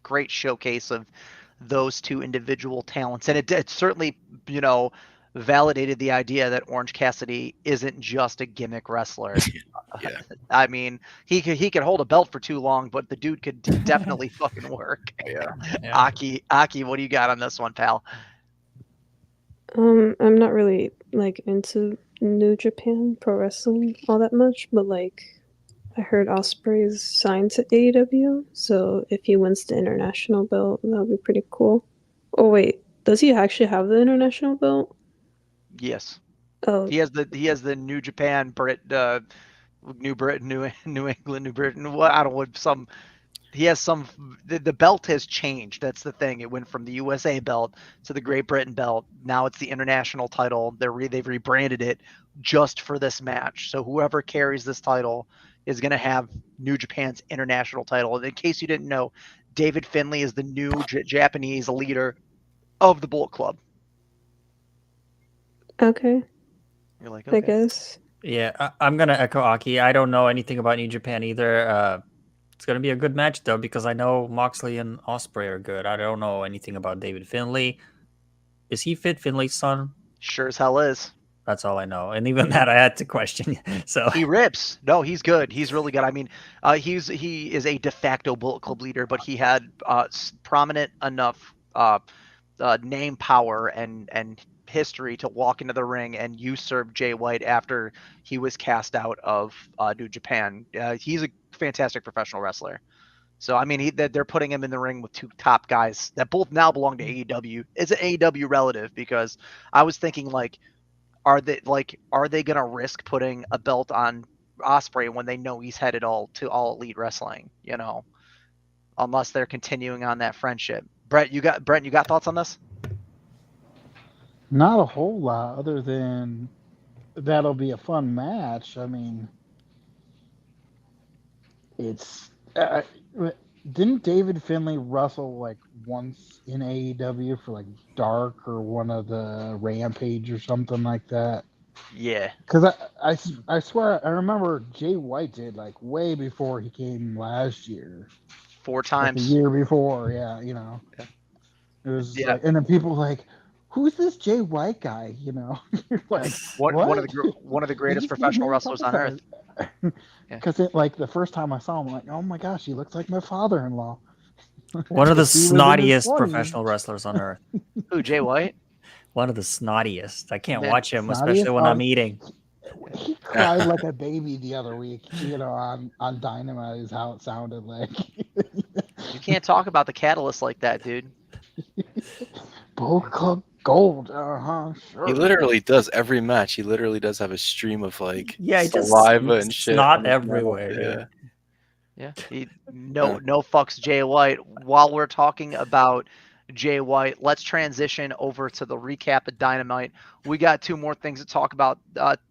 great showcase of those two individual talents, and it certainly validated the idea that Orange Cassidy isn't just a gimmick wrestler. Yeah. I mean, he could hold a belt for too long, but the dude could definitely fucking work. Yeah. Aki, what do you got on this one, pal? I'm not really into New Japan Pro Wrestling all that much, but I heard Ospreay's signed to AEW, so if he wins the international belt, that would be pretty cool. Oh wait, does he actually have the international belt? Yes. Oh, He has the New Japan New Britain, New England, New Britain. What I don't know the belt has changed. That's the thing. It went from the USA belt to the Great Britain belt. Now it's the international title. They've rebranded it just for this match. So whoever carries this title is going to have New Japan's international title. And in case you didn't know, David Finlay is the new Japanese leader of the Bullet Club. okay. You're like, okay. I guess. Yeah, I'm gonna echo Aki. I don't know anything about New Japan either. It's gonna be a good match though, because I know Moxley and Ospreay are good. I don't know anything about David Finlay. Is he Fit Finlay's son? Sure as hell is. That's all I know, and even that I had to question. So he rips. No, he's good. He's really good. I mean, he is a de facto Bullet Club leader, but he had prominent enough name power and history to walk into the ring and usurp Jay White after he was cast out of New Japan. He's a fantastic professional wrestler. So I mean, they're putting him in the ring with two top guys that both now belong to AEW. It's an AEW relative, because I was thinking are they gonna risk putting a belt on Ospreay when they know he's headed to All Elite Wrestling? Unless they're continuing on that friendship. Brent, you got thoughts on this? Not a whole lot, other than that'll be a fun match. I mean, it's didn't David Finlay wrestle once in AEW for Dark or one of the Rampage or something like that? Yeah. Because I swear I remember Jay White did way before he came last year. 4 times. The year before, yeah. Yeah. It was and then people who's this Jay White guy? One of the greatest professional wrestlers on earth. Because the first time I saw him, I'm like, oh my gosh, he looks like my father-in-law. One of the snottiest professional wrestlers on earth. Who, Jay White? One of the snottiest. I can't watch him, especially when I'm eating. He cried like a baby the other week, on Dynamite is how it sounded like. You can't talk about the Catalyst like that, dude. Bullet Club Gold, sure. He literally does every match. He literally does have a stream of saliva and shit. Not everywhere. Yeah. No fucks Jay White. While we're talking about Jay White, let's transition over to the recap of Dynamite. We got 2 more things to talk about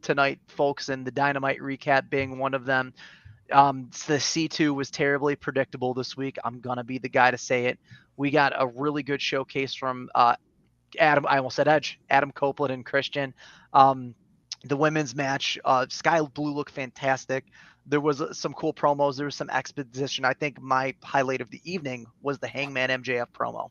tonight, folks, and the Dynamite recap being one of them. The C2 was terribly predictable this week. I'm gonna be the guy to say it. We got a really good showcase from Adam. I almost said Edge. Adam Copeland and Christian. The women's match, Sky Blue looked fantastic. There was some cool promos. There was some exposition. I think my highlight of the evening was the Hangman MJF promo.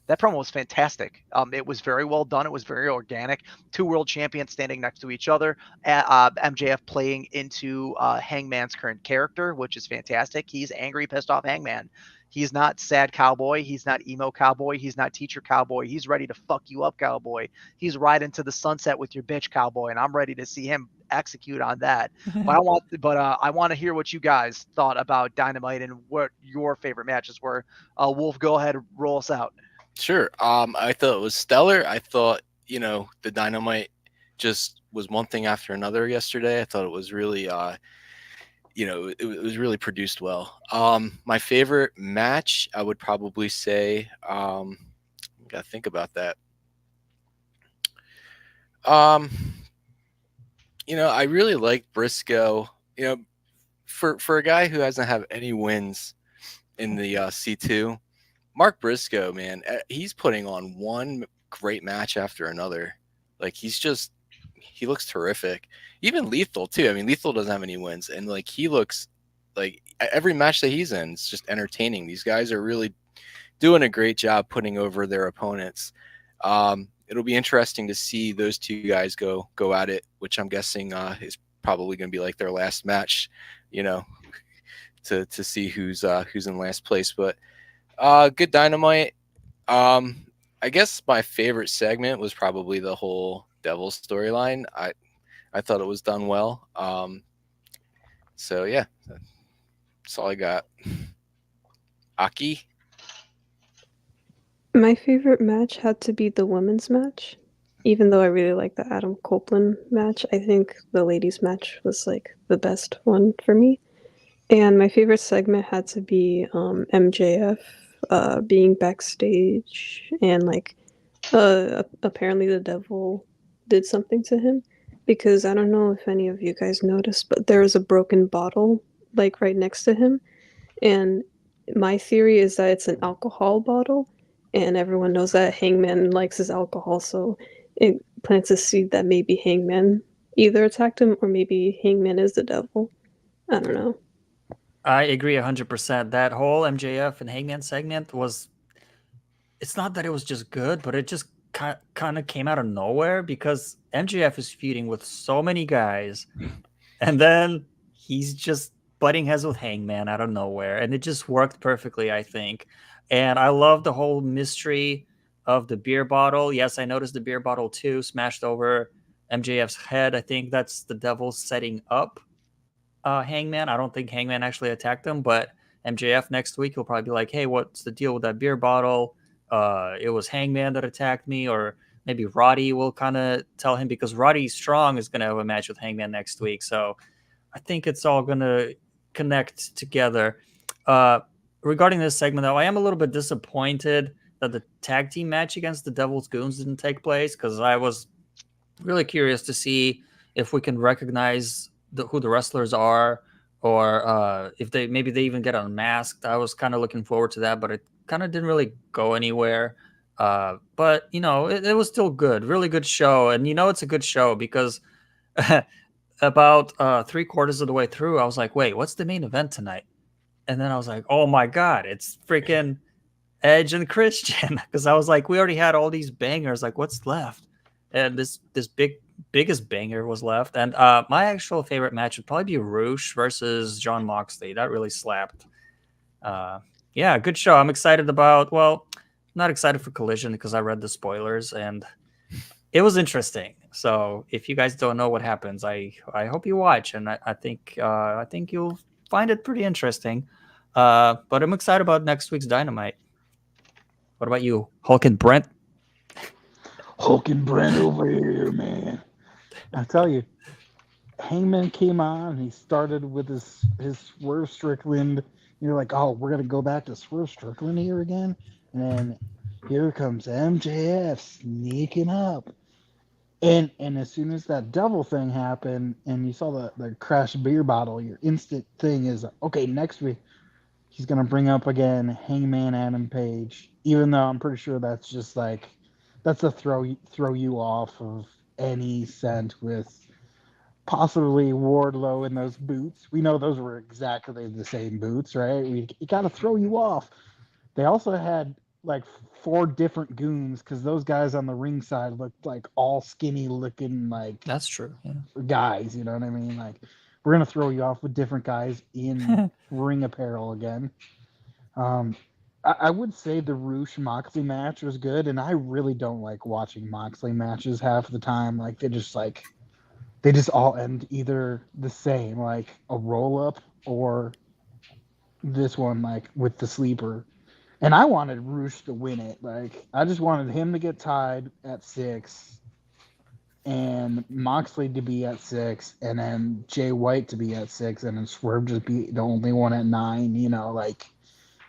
That promo was fantastic. It was very well done. It was very organic. Two world champions standing next to each other. MJF playing into Hangman's current character, which is fantastic. He's angry, pissed off Hangman. He's not sad cowboy. He's not emo cowboy. He's not teacher cowboy. He's ready to fuck you up cowboy. He's riding to the sunset with your bitch cowboy, and I'm ready to see him execute on that. But I want to hear what you guys thought about Dynamite and what your favorite matches were. Wolf, go ahead, roll us out. Sure. I thought it was stellar. I thought, the Dynamite just was one thing after another yesterday. I thought it was really, it was really produced well. My favorite match, I would probably say, gotta think about that. I really like Briscoe. For a guy who hasn't had any wins in the C2, Mark Briscoe, man, he's putting on one great match after another. Like he looks terrific. Even Lethal too. I mean, Lethal doesn't have any wins, and like he looks like every match that he's in is just entertaining. These guys are really doing a great job putting over their opponents. It'll be interesting to see those two guys go at it, which I'm guessing is probably going to be like their last match, to see who's in last place. But good Dynamite. I guess my favorite segment was probably the whole Devil storyline. I thought it was done well. So yeah, that's all I got. Aki? My favorite match had to be the women's match. Even though I really like the Adam Copeland match, I think the ladies' match was like the best one for me. And my favorite segment had to be MJF being backstage and like apparently the devil did something to him, because I don't know if any of you guys noticed, but there was a broken bottle like right next to him, and my theory is that it's an alcohol bottle, and everyone knows that Hangman likes his alcohol, so it plants a seed that maybe Hangman either attacked him or maybe Hangman is the devil. I don't know. I agree 100%. That whole MJF and Hangman segment was, it's not that it was just good, but it just kind of came out of nowhere because MJF is feuding with so many guys, and then he's just butting heads with Hangman out of nowhere, and it just worked perfectly, I think. And I love the whole mystery of the beer bottle. Yes, I noticed the beer bottle too, smashed over MJF's head. I think that's the devil setting up Hangman. I don't think Hangman actually attacked him, but MJF next week he'll probably be like, "Hey, what's the deal with that beer bottle? It was Hangman that attacked me," or maybe Roddy will kind of tell him, because Roddy Strong is going to have a match with Hangman next week. So I think it's all going to connect together. Regarding this segment, though, I am a little bit disappointed that the tag team match against the Devil's Goons didn't take place, because I was really curious to see if we can recognize who the wrestlers are, or if they even get unmasked. I was kind of looking forward to that, but it kind of didn't really go anywhere. But it was still good, really good show, and it's a good show because about 3/4 of the way through, I was like, wait, what's the main event tonight? And then I was like, oh my god, it's freaking Edge and Christian, because I was like, we already had all these bangers, like what's left? And this biggest banger was left. And my actual favorite match would probably be Roosh versus Jon Moxley. That really slapped. Yeah, good show. I'm excited about, well, not excited for Collision because I read the spoilers and it was interesting. So if you guys don't know what happens, I hope you watch, and I think you'll find it pretty interesting. But I'm excited about next week's Dynamite. What about you, Hulk and Brent? Hulk and Brent over here, man. I tell you, Hangman came on. He started with his Swerve Strickland. You're like, oh, we're gonna go back to Swerve Strickland here again, and then here comes MJF sneaking up. And as soon as that devil thing happened, and you saw the crashed beer bottle, your instant thing is, okay, next week he's gonna bring up again Hangman Adam Page. Even though I'm pretty sure that's just like, that's a throw you off of any scent with possibly Wardlow in those boots. We know those were exactly the same boots, right? It got to throw you off. They also had like 4 different goons because those guys on the ringside looked like all skinny looking like That's true. Yeah. guys. You know what I mean? Like we're gonna throw you off with different guys in ring apparel again. I would say the Roosh Moxley match was good, and I really don't like watching Moxley matches half the time. Like they just all end either the same, like a roll up, or this one like with the sleeper. And I wanted Roosh to win it. Like I just wanted him to get tied at 6, and Moxley to be at 6, and then Jay White to be at 6, and then Swerve just be the only one at 9. You know, like.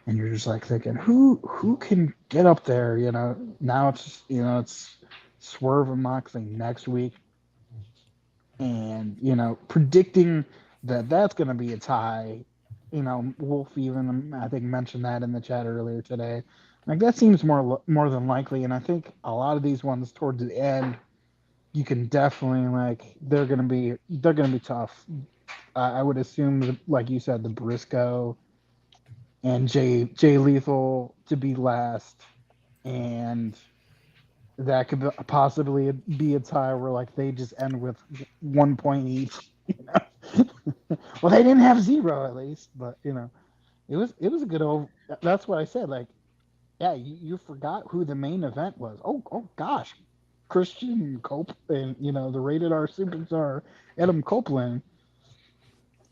And you're just like thinking, who can get up there? You know, now it's Swerve and Moxley next week, and predicting that that's going to be a tie. Wolf even I think mentioned that in the chat earlier today. Like that seems more than likely, and I think a lot of these ones towards the end, you can definitely they're going to be tough. I would assume that, like you said, the Briscoe and Jay Lethal to be last, and that could possibly be a tie where like they just end with 1 point each. Well, they didn't have 0 at least, but it was a good old. That's what I said. Like, yeah, you forgot who the main event was. Oh gosh, Christian Cope and the rated R superstar Adam Copeland.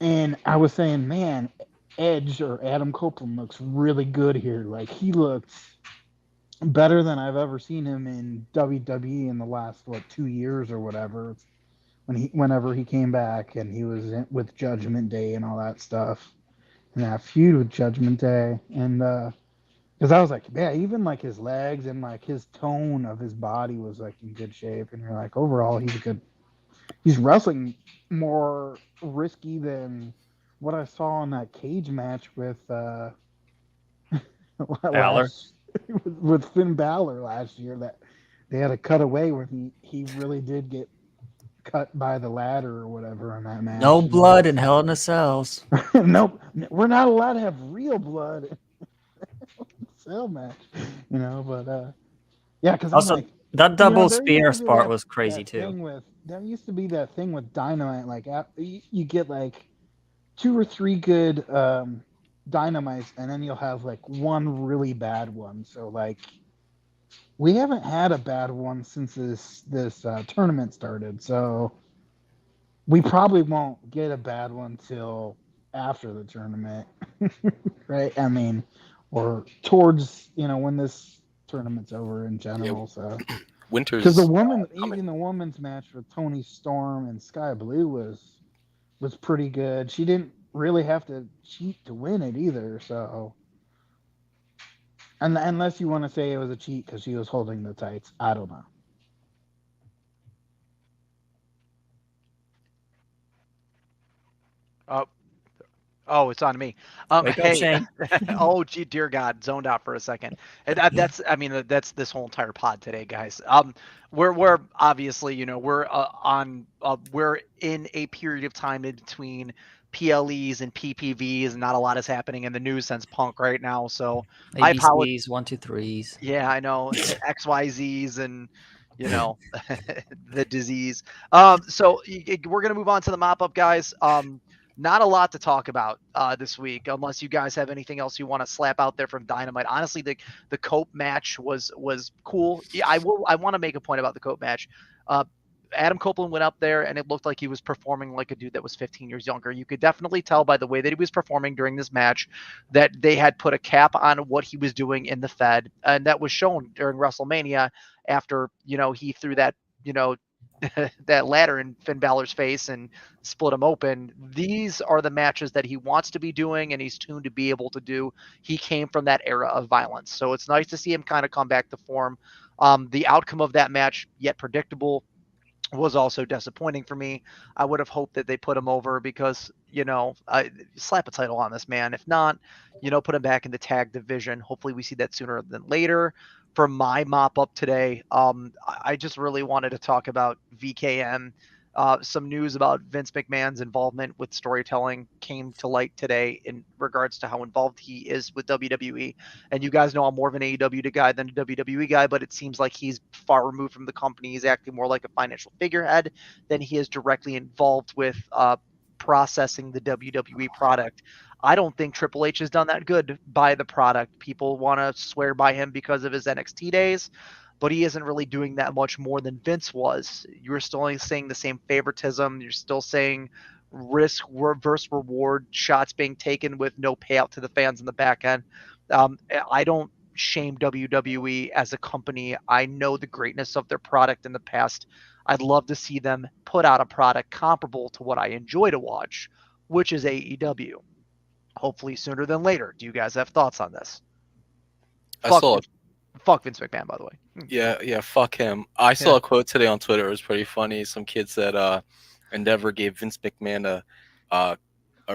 And I was saying, man, Edge or Adam Copeland looks really good here. Like he looks better than I've ever seen him in WWE in the last 2 years or whatever. Whenever he came back and he was with Judgment Day and all that stuff, and that feud with Judgment Day, and because I was like, yeah, even like his legs and like his tone of his body was like in good shape, and you're like, overall, he's wrestling more risky than what I saw in that cage match with Balor. with Finn Balor last year. That they had a cutaway where he really did get cut by the ladder or whatever in that match. No blood in Hell in a Cells. Nope, we're not allowed to have real blood in cell match. But yeah, because Also, like, that double there spear used to be spot that- was crazy that too. there used to be that thing with Dynamite, like you get like 2 or 3 good Dynamites, and then you'll have like one really bad one. So like we haven't had a bad one since this tournament started. So we probably won't get a bad one till after the tournament, right? I mean, or towards when this tournament's over in general. So Winter's because coming. even the women's match with Tony Storm and Sky Blue was pretty good. She didn't really have to cheat to win it either. So, and unless you want to say it was a cheat because she was holding the tights, I don't know. Oh, it's on me. Wake up, Shane. Oh, gee, dear God, zoned out for a second. And that's this whole entire pod today, guys. We're obviously, we're in a period of time in between PLEs and PPVs, and not a lot is happening in the news since Punk right now. So I apologize. ABCs, 1, 2, 3s. Yeah, I know XYZs and the disease. So we're gonna move on to the mop up, guys. Not a lot to talk about this week, unless you guys have anything else you want to slap out there from Dynamite. Honestly, the Cope match was cool. Yeah, I want to make a point about the Cope match. Adam Copeland went up there, and it looked like he was performing like a dude that was 15 years younger. You could definitely tell by the way that he was performing during this match that they had put a cap on what he was doing in the Fed, and that was shown during WrestleMania after he threw that that ladder in Finn Balor's face and split him open. These are the matches that he wants to be doing and he's tuned to be able to do. He came from that era of violence. So it's nice to see him kind of come back to form. The outcome of that match, yet predictable, was also disappointing for me. I would have hoped that they put him over because, slap a title on this man. If not, put him back in the tag division. Hopefully we see that sooner than later. For my mop up today, I just really wanted to talk about VKM. Some news about Vince McMahon's involvement with storytelling came to light today in regards to how involved he is with WWE. And you guys know I'm more of an AEW guy than a WWE guy, but it seems like he's far removed from the company. He's acting more like a financial figurehead than he is directly involved with processing the WWE product. I don't think Triple H has done that good by the product. People want to swear by him because of his NXT days, but he isn't really doing that much more than Vince was. You're still only saying the same favoritism. You're still saying risk versus reward shots being taken with no payout to the fans in the back end. I don't shame WWE as a company. I know the greatness of their product in the past. I'd love to see them put out a product comparable to what I enjoy to watch, which is AEW. Hopefully sooner than later. Do you guys have thoughts on this? Fuck Vince McMahon, by the way. Yeah, fuck him. I saw a quote today on Twitter. It was pretty funny. Some kid said Endeavor gave Vince McMahon a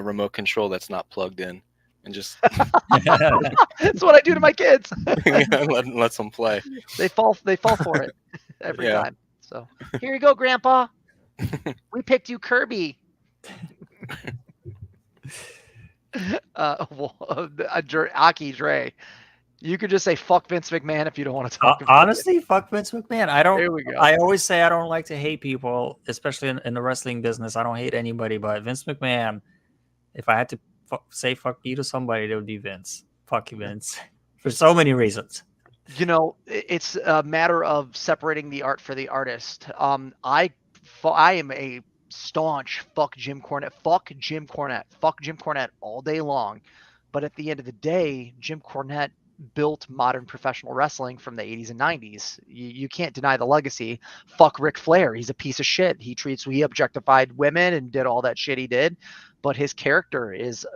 remote control that's not plugged in, and just that's what I do to my kids. let them play. They fall for it every time. So here you go, Grandpa. We picked you Kirby. Aki Dre. You could just say fuck Vince McMahon if you don't want to talk about honestly, fuck Vince McMahon. Here we go. I always say I don't like to hate people, especially in the wrestling business. I don't hate anybody, but Vince McMahon, if I had to say fuck you to somebody, it would be Vince. Fuck you, Vince. For so many reasons. You know, it's a matter of separating the art for the artist. I am a staunch fuck Jim Cornette. Fuck Jim Cornette. Fuck Jim Cornette all day long. But at the end of the day, Jim Cornette built modern professional wrestling from the 80s and 90s. You can't deny the legacy. Fuck Ric Flair. He's a piece of shit. He objectified women and did all that shit he did. But his character is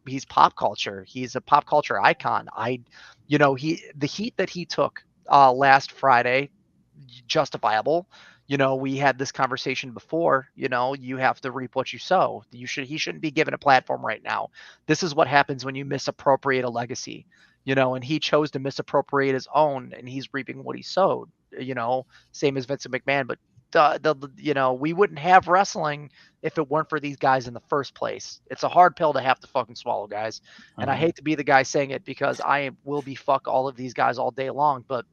he's pop culture. He's a pop culture icon. The heat that he took last Friday, justifiable. We had this conversation before. You have to reap what you sow. He shouldn't be given a platform right now. This is what happens when you misappropriate a legacy. And he chose to misappropriate his own, and he's reaping what he sowed. Same as Vince McMahon. But we wouldn't have wrestling if it weren't for these guys in the first place. It's a hard pill to have to fucking swallow, guys. And I hate to be the guy saying it because I will be fuck all of these guys all day long. But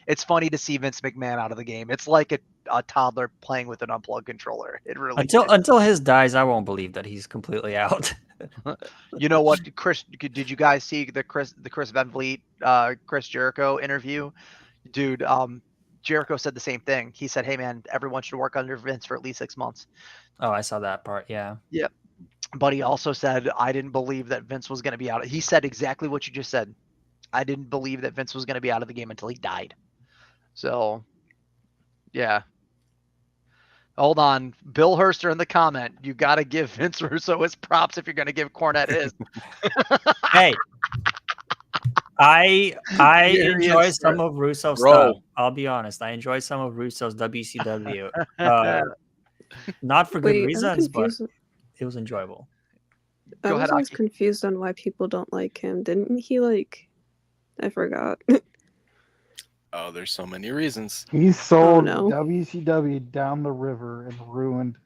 it's funny to see Vince McMahon out of the game. It's like a toddler playing with an unplugged controller. It really until his dies, I won't believe that he's completely out. You know what, Chris? Did you guys see the Chris Van Vliet, Chris Jericho interview? Dude, Jericho said the same thing. He said, "Hey man, everyone should work under Vince for at least 6 months." Oh, I saw that part. Yeah. Yeah. But he also said, "I didn't believe that Vince was going to be out." He said exactly what you just said. I didn't believe that Vince was going to be out of the game until he died. So, yeah. Hold on. Bill Herster in the comment. You got to give Vince Russo his props if you're going to give Cornette his. Hey. I enjoy some of Russo's stuff. I'll be honest. I enjoy some of Russo's WCW. Not for good reasons, but it was enjoyable. I was always confused on why people don't like him. Didn't he I forgot. Oh, there's so many reasons. He sold WCW down the river and ruined.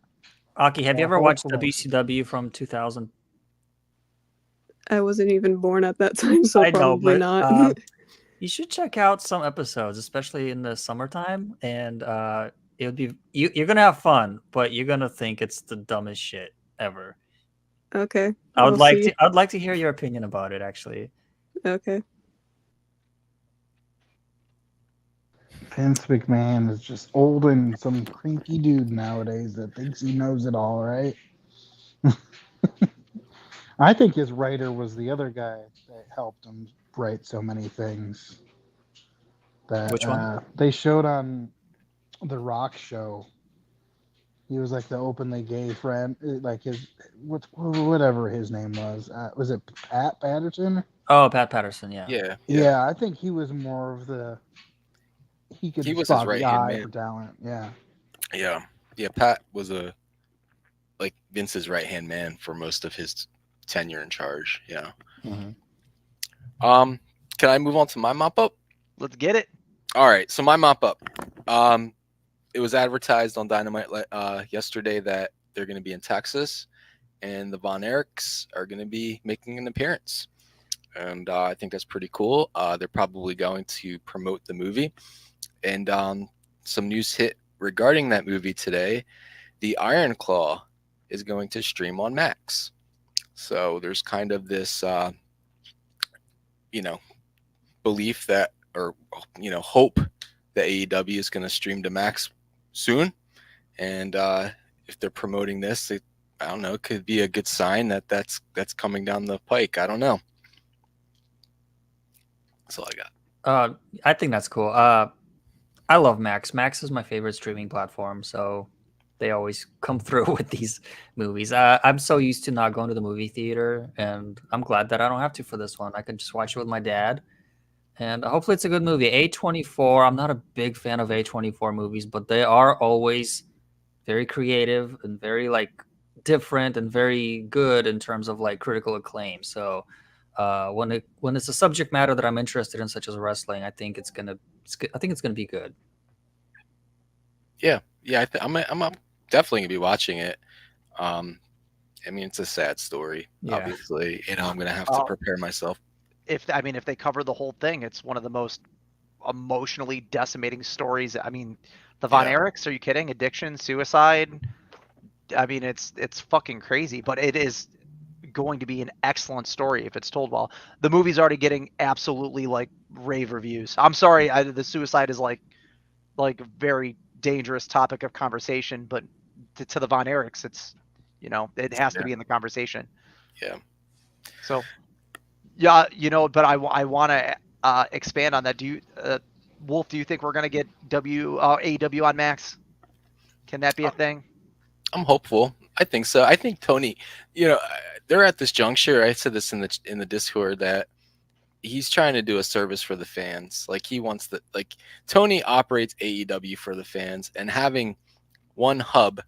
Aki, have you ever watched WCW from 2000? I wasn't even born at that time, so probably not. You should check out some episodes, especially in the summertime, and it would be you're gonna have fun, but you're gonna think it's the dumbest shit ever. Okay. I'd like to hear your opinion about it, actually. Okay. Vince McMahon is just old and some cranky dude nowadays that thinks he knows it all, right? I think his writer was the other guy that helped him write so many things. Which one? They showed on the Rock show. He was like the openly gay friend, like whatever his name was. Was it Pat Patterson? Oh, Pat Patterson, yeah. Yeah, I think he was more of the. He was his right-hand man for talent. Yeah. Pat was Vince's right-hand man for most of his tenure in charge. Yeah. Mm-hmm. Can I move on to my mop up? Let's get it. All right. So my mop up. it was advertised on Dynamite yesterday that they're going to be in Texas, and the Von Erichs are going to be making an appearance. And I think that's pretty cool. They're probably going to promote the movie. And some news hit regarding that movie today. The Iron Claw is going to stream on Max. So there's kind of this, belief that, or, hope that AEW is going to stream to Max soon. And if they're promoting this, I don't know, it could be a good sign that that's coming down the pike. I don't know. That's all I got. I think that's cool. I love Max. Max is my favorite streaming platform, so they always come through with these movies. I'm so used to not going to the movie theater, and I'm glad that I don't have to for this one. I can just watch it with my dad, and hopefully it's a good movie. A24, I'm not a big fan of A24 movies, but they are always very creative and very different and very good in terms of critical acclaim. So when it's a subject matter that I'm interested in, such as wrestling, I think it's gonna be good. Yeah, I'm definitely gonna be watching it. I mean, it's a sad story, obviously. I'm gonna have to prepare myself. If they cover the whole thing, it's one of the most emotionally decimating stories. I mean, the Von Erichs, are you kidding? Addiction, suicide. I mean, it's fucking crazy, but it is going to be an excellent story if it's told well. The movie's already getting absolutely rave reviews. I'm sorry, the suicide is like a very dangerous topic of conversation, but to the Von Erichs, it's it has to be in the conversation. Yeah. So yeah, but I want to expand on that. Do you, Wolf? Do you think we're gonna get AEW on Max? Can that be a thing? I'm hopeful. I think so. I think Tony, they're at this juncture. I said this in the Discord that he's trying to do a service for the fans. He wants Tony operates AEW for the fans, and having one hub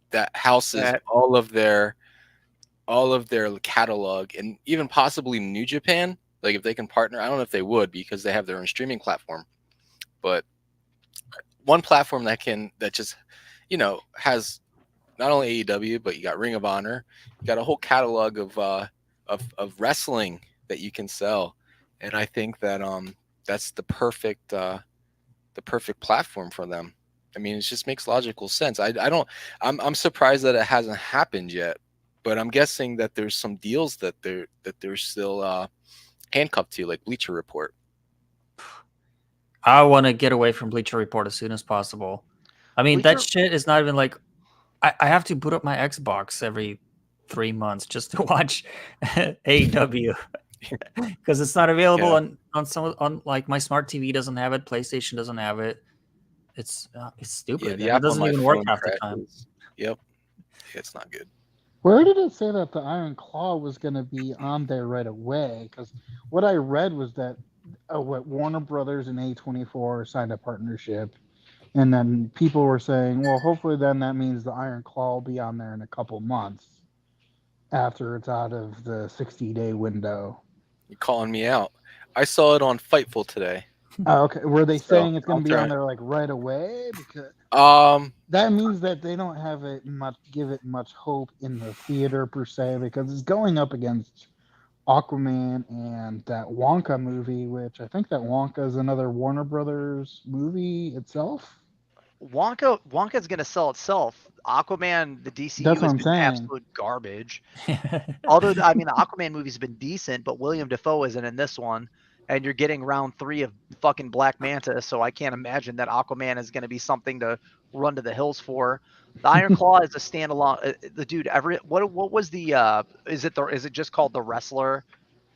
that houses all of their catalog, and even possibly New Japan, if they can partner. I don't know if they would, because they have their own streaming platform, but one platform that just has not only AEW, but you got Ring of Honor, you got a whole catalog of wrestling that you can sell. And I think that that's the perfect platform for them. I mean, it just makes logical sense. I'm surprised that it hasn't happened yet, but I'm guessing that there's some deals that they're still handcuffed to, like Bleacher Report. I want to get away from Bleacher Report as soon as possible. I mean, that shit is not even I have to boot up my Xbox every 3 months just to watch AEW because it's not available on my smart TV doesn't have it, PlayStation doesn't have it. It's stupid. Yeah, it doesn't even work half the time. Yep, it's not good. Where did it say that the Iron Claw was going to be on there right away? Because what I read was that Warner Brothers and A24 signed a partnership. And then people were saying, well, hopefully then that means the Iron Claw will be on there in a couple months after it's out of the 60-day window. You're calling me out. I saw it on Fightful today. Okay. Were they saying it's going to be on there right away? Because that means that they don't give it much hope in the theater per se, because it's going up against Aquaman and that Wonka movie, which I think that Wonka is another Warner Brothers movie itself. Wonka's going to sell itself. Aquaman, the DCU That's has been absolute garbage. Although, I mean, the Aquaman movie's been decent, but William Dafoe isn't in this one. And you're getting round 3 of fucking Black Manta, so I can't imagine that Aquaman is going to be something to run to the hills for. The Iron Claw is a standalone. The dude, what was the? Is it just called The Wrestler?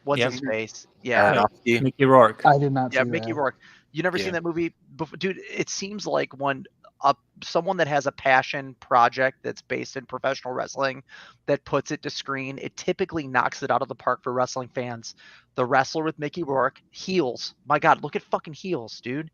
What's his face? Yeah, Mickey Rourke. I did not. Yeah, Mickey Rourke. You never seen that movie before, dude? It seems like when someone that has a passion project that's based in professional wrestling that puts it to screen, it typically knocks it out of the park for wrestling fans. The Wrestler with Mickey Rourke, Heels. My God, look at fucking Heels, dude.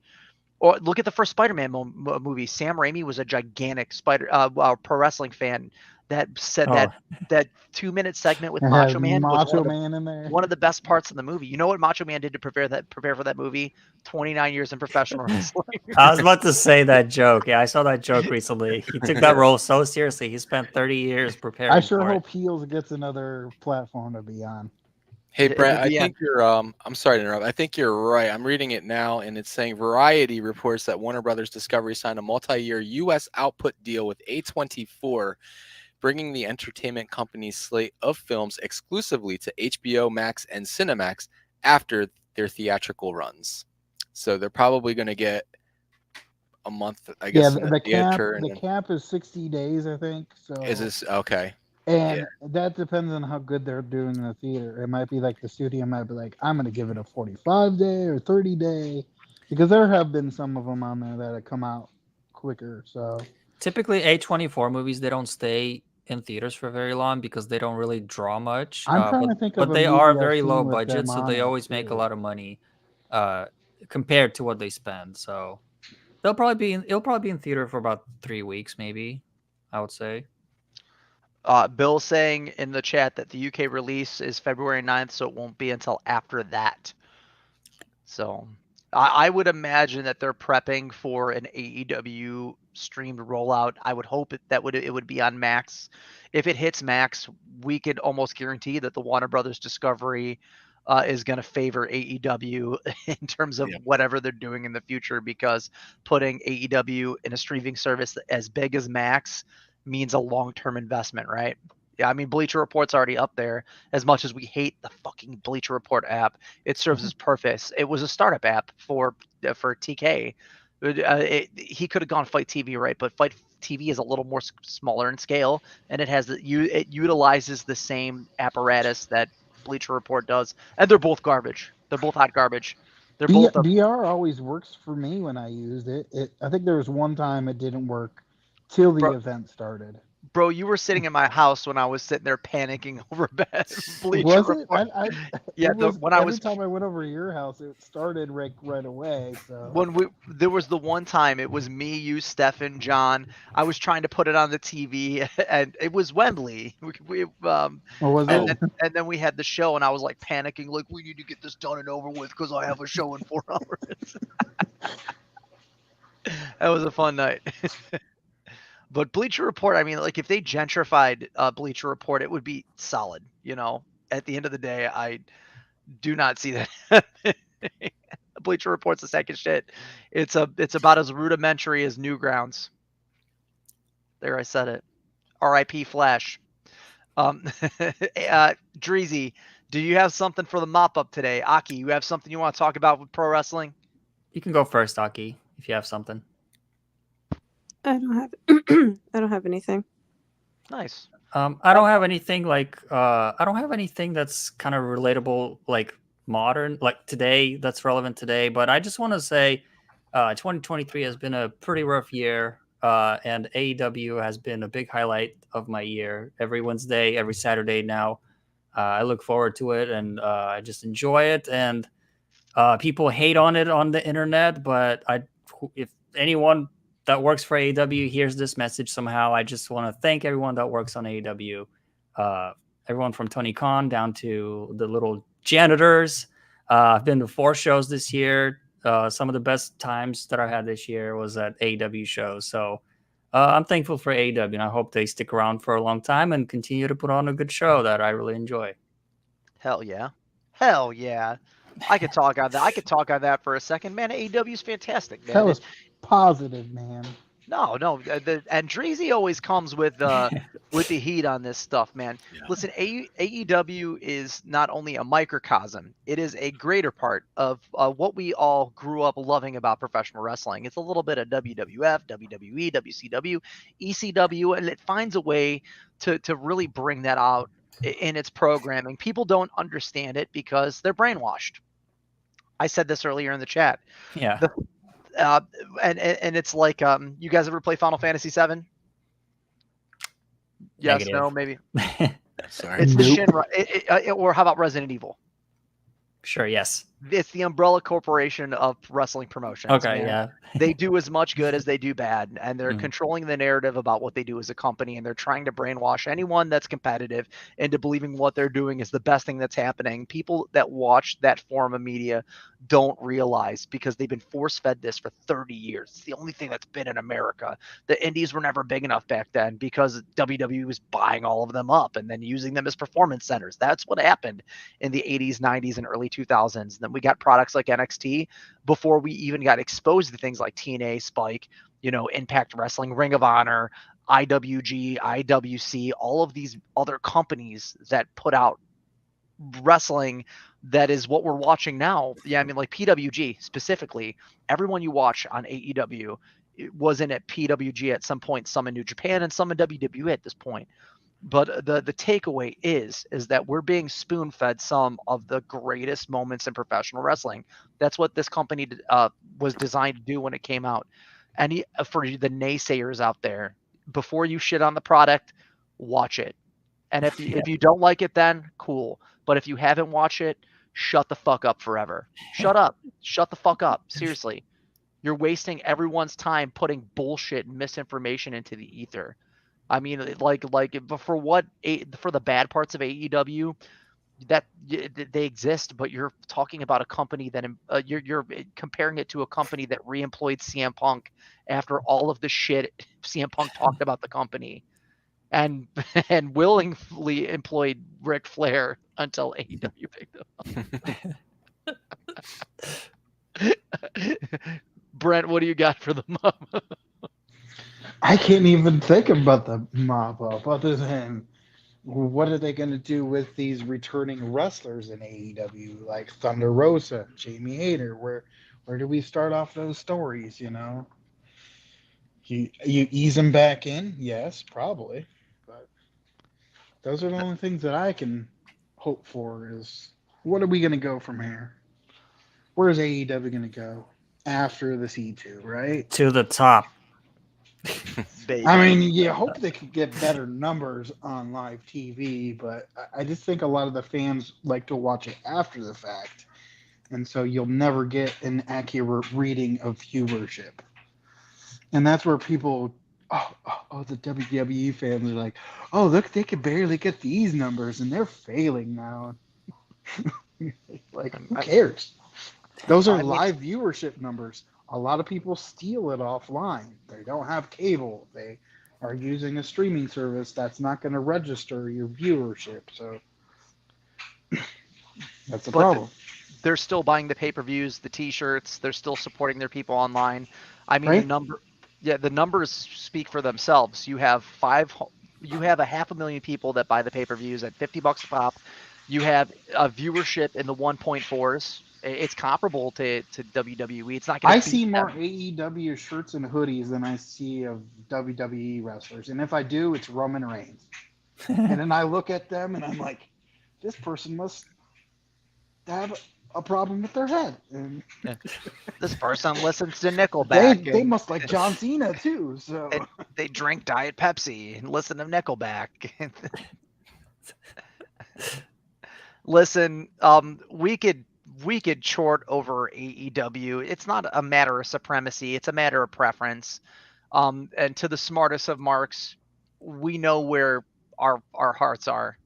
Or look at the first Spider-Man movie. Sam Raimi was a gigantic pro wrestling fan. that said Oh, that 2-minute segment with It Macho has Man was Macho Man in there. one of the best parts of the movie. You know what Macho Man did to prepare for that movie? 29 years in professional wrestling. I was about to say that joke. Yeah, I saw that joke recently. He took that role so seriously. He spent 30 years I preparing sure for it. hope Heels gets another platform to be on. Hey It Brett, would I be think you're I'm sorry to interrupt. I think you're right. I'm reading it now and it's saying Variety reports that Warner Brothers Discovery signed a multi-year US output deal with A24, bringing the entertainment company's slate of films exclusively to HBO Max and Cinemax after their theatrical runs. So they're probably going to get a month, I guess, Yeah, in the theater. And the then, cap is 60 days, I think. So is this okay? and that depends on how good they're doing in the theater. It might be like the studio might be like, I'm gonna give it a 45-day or 30-day, because there have been some of them on there that have come out quicker. So Typically, A24 movies, they don't stay in theaters for very long because they don't really draw much. I'm trying to think of But a they are movie I've very low seen with budget, them so on they it always make a too. lot of money compared to what they spend. So it'll probably be in theater for about 3 weeks, maybe, I would say. Bill saying in the chat that the UK release is February 9th, so it won't be until after that. So I would imagine that they're prepping for an AEW streamed rollout. I would hope it would be on Max. If it hits Max, we could almost guarantee that the Warner Brothers Discovery is going to favor AEW in terms of whatever they're doing in the future, because putting AEW in a streaming service as big as Max means a long-term investment, right? Yeah, I mean, Bleacher Report's already up there. As much as we hate the fucking Bleacher Report app, it serves its purpose. It was a startup app for TK. He could have gone Fight TV, right? But Fight TV is a little more smaller in scale, and it utilizes the same apparatus that Bleacher Report does, and they're both garbage. They're both hot garbage. They're both BR always works for me when I used it. I think there was one time it didn't work till the event started. Bro, you were sitting in my house when I was sitting there panicking over Bleacher Was it? Report. Yeah, Every time I went over to your house, it started right away. So there was the one time it was me, you, Stefan, John. I was trying to put it on the TV, and it was Wembley. And then we had the show, and I was like panicking, like, we need to get this done and over with because I have a show in 4 hours. That was a fun night. But Bleacher Report, I mean, like, if they gentrified Bleacher Report, it would be solid. You know, at the end of the day, I do not see that. Bleacher Report's the second shit. It's about as rudimentary as Newgrounds. There, I said it. R.I.P. Flash. Dreezy, do you have something for the mop up today? Aki, you have something you want to talk about with pro wrestling? You can go first, Aki, if you have something. I don't have anything. Nice. I don't have anything that's kind of relatable, like modern, like today, that's relevant today. But I just want to say 2023 has been a pretty rough year, and AEW has been a big highlight of my year. Every Wednesday, every Saturday now, I look forward to it, and I just enjoy it. And people hate on it on the internet, but if anyone that works for AEW hears this message somehow, I just want to thank everyone that works on AEW. Everyone from Tony Khan down to the little janitors. I've been to 4 shows this year. Some of the best times that I had this year was at AEW shows. So I'm thankful for AEW, and I hope they stick around for a long time and continue to put on a good show that I really enjoy. Hell yeah. Hell yeah. I could talk on that. I could talk on that for a second, man. AEW is fantastic, man. that was positive, man. No, and Dreezy always comes with the heat on this stuff, man. Yeah. Listen, AEW is not only a microcosm; it is a greater part of what we all grew up loving about professional wrestling. It's a little bit of WWF, WWE, WCW, ECW, and it finds a way to really bring that out in its programming. People don't understand it because they're brainwashed. I said this earlier in the chat. Yeah. And it's like, you guys ever play Final Fantasy VII? Yes, Negative. no, maybe. Sorry. It's the Shinra. Or how about Resident Evil? Sure, yes. It's the umbrella corporation of wrestling promotions. Okay, Man. yeah. They do as much good as they do bad, and they're Mhm. controlling the narrative about what they do as a company, and they're trying to brainwash anyone that's competitive into believing what they're doing is the best thing that's happening. People that watch that form of media don't realize, because they've been force-fed this for 30 years. It's the only thing that's been in America. The indies were never big enough back then because WWE was buying all of them up and then using them as performance centers. That's what happened in the 80s, 90s, and early 2000s. And then we got products like NXT before we even got exposed to things like TNA, Spike, Impact Wrestling, Ring of Honor, IWG, IWC, all of these other companies that put out wrestling that is what we're watching now. Yeah, I mean, like PWG specifically, everyone you watch on AEW was in at PWG at some point, some in New Japan and some in WWE at this point. But the takeaway is that we're being spoon fed some of the greatest moments in professional wrestling. That's what this company was designed to do when it came out. And for the naysayers out there, before you shit on the product, watch it. And if you don't like it, then cool. But if you haven't watched it, shut the fuck up forever. Shut up. Shut the fuck up. Seriously. You're wasting everyone's time putting bullshit and misinformation into the ether. I mean, like for the bad parts of AEW, that they exist, but you're talking about a company that you're comparing it to a company that reemployed CM Punk after all of the shit CM Punk talked about the company, and and willingly employed Ric Flair until AEW picked him up. Brent, what do you got for the mob? I can't even think about the mop up other than what are they going to do with these returning wrestlers in AEW like Thunder Rosa, Jamie Hayter? Where do we start off those stories? You ease them back in, yes, probably, but those are the only things that I can hope for. Is what are we going to go from here? Where's AEW going to go after the C2, right? To the top. Baby. I mean, you hope they could get better numbers on live TV, but I just think a lot of the fans like to watch it after the fact, and so you'll never get an accurate reading of viewership. And that's where people, the WWE fans are like, oh, look, they could barely get these numbers, and they're failing now. Like, who cares? Those are live viewership numbers. A lot of people steal it offline. They don't have cable. They are using a streaming service that's not going to register your viewership. So that's a problem. They're still buying the pay-per-views, the T-shirts. They're still supporting their people online. I mean, Right? the numbers speak for themselves. You have a 500,000 people that buy the pay-per-views at $50 a pop. You have a viewership in the 1.4s. It's comparable to WWE. It's not going to. I see more AEW shirts and hoodies than I see of WWE wrestlers, and if I do, it's Roman Reigns. And then I look at them and I'm like, this person must have a problem with their head. And this person listens to Nickelback. They must like John Cena too. So they drink Diet Pepsi and listen to Nickelback. Listen, we could chort over AEW. It's not a matter of supremacy. It's a matter of preference. And to the smartest of marks, we know where our hearts are,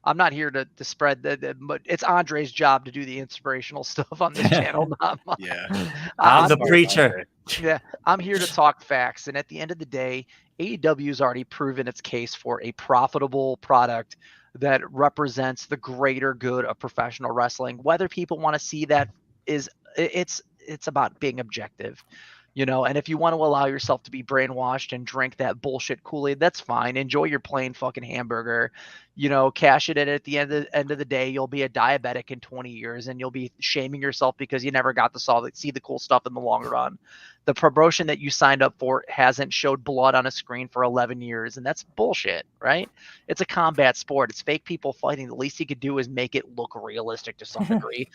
I'm not here to spread but it's Andre's job to do the inspirational stuff on this channel, not mine. Yeah. I'm the preacher. Yeah, I'm here to talk facts. And at the end of the day, AEW's already proven its case for a profitable product that represents the greater good of professional wrestling. Whether people want to see that it's about being objective. And if you want to allow yourself to be brainwashed and drink that bullshit Kool-Aid, that's fine. Enjoy your plain fucking hamburger, cash it in. At the end of the day, you'll be a diabetic in 20 years and you'll be shaming yourself because you never got to see the cool stuff in the long run. The promotion that you signed up for hasn't showed blood on a screen for 11 years, and that's bullshit, right? It's a combat sport. It's fake people fighting. The least you could do is make it look realistic to some degree.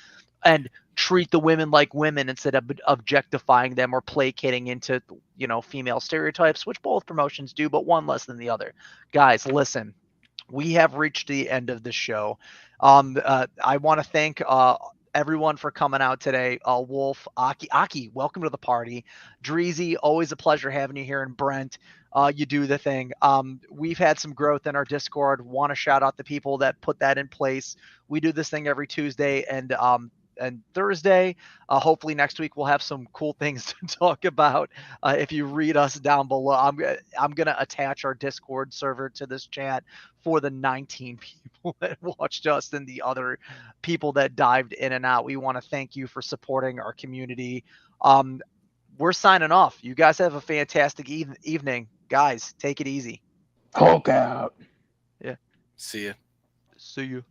And treat the women like women instead of objectifying them or placating into, female stereotypes, which both promotions do, but one less than the other. Guys, listen, we have reached the end of the show. I want to thank everyone for coming out today. Wolf, Aki, welcome to the party. Dreezy, always a pleasure having you here. And Brent, you do the thing. We've had some growth in our Discord. Want to shout out the people that put that in place. We do this thing every Tuesday and Thursday. Hopefully next week we'll have some cool things to talk about. If you read us down below, I'm gonna attach our Discord server to this chat for the 19 people that watched us and the other people that dived in and out. We want to thank you for supporting our community. We're signing off. You guys have a fantastic evening. Guys, take it easy. Hulk out. See ya. See you.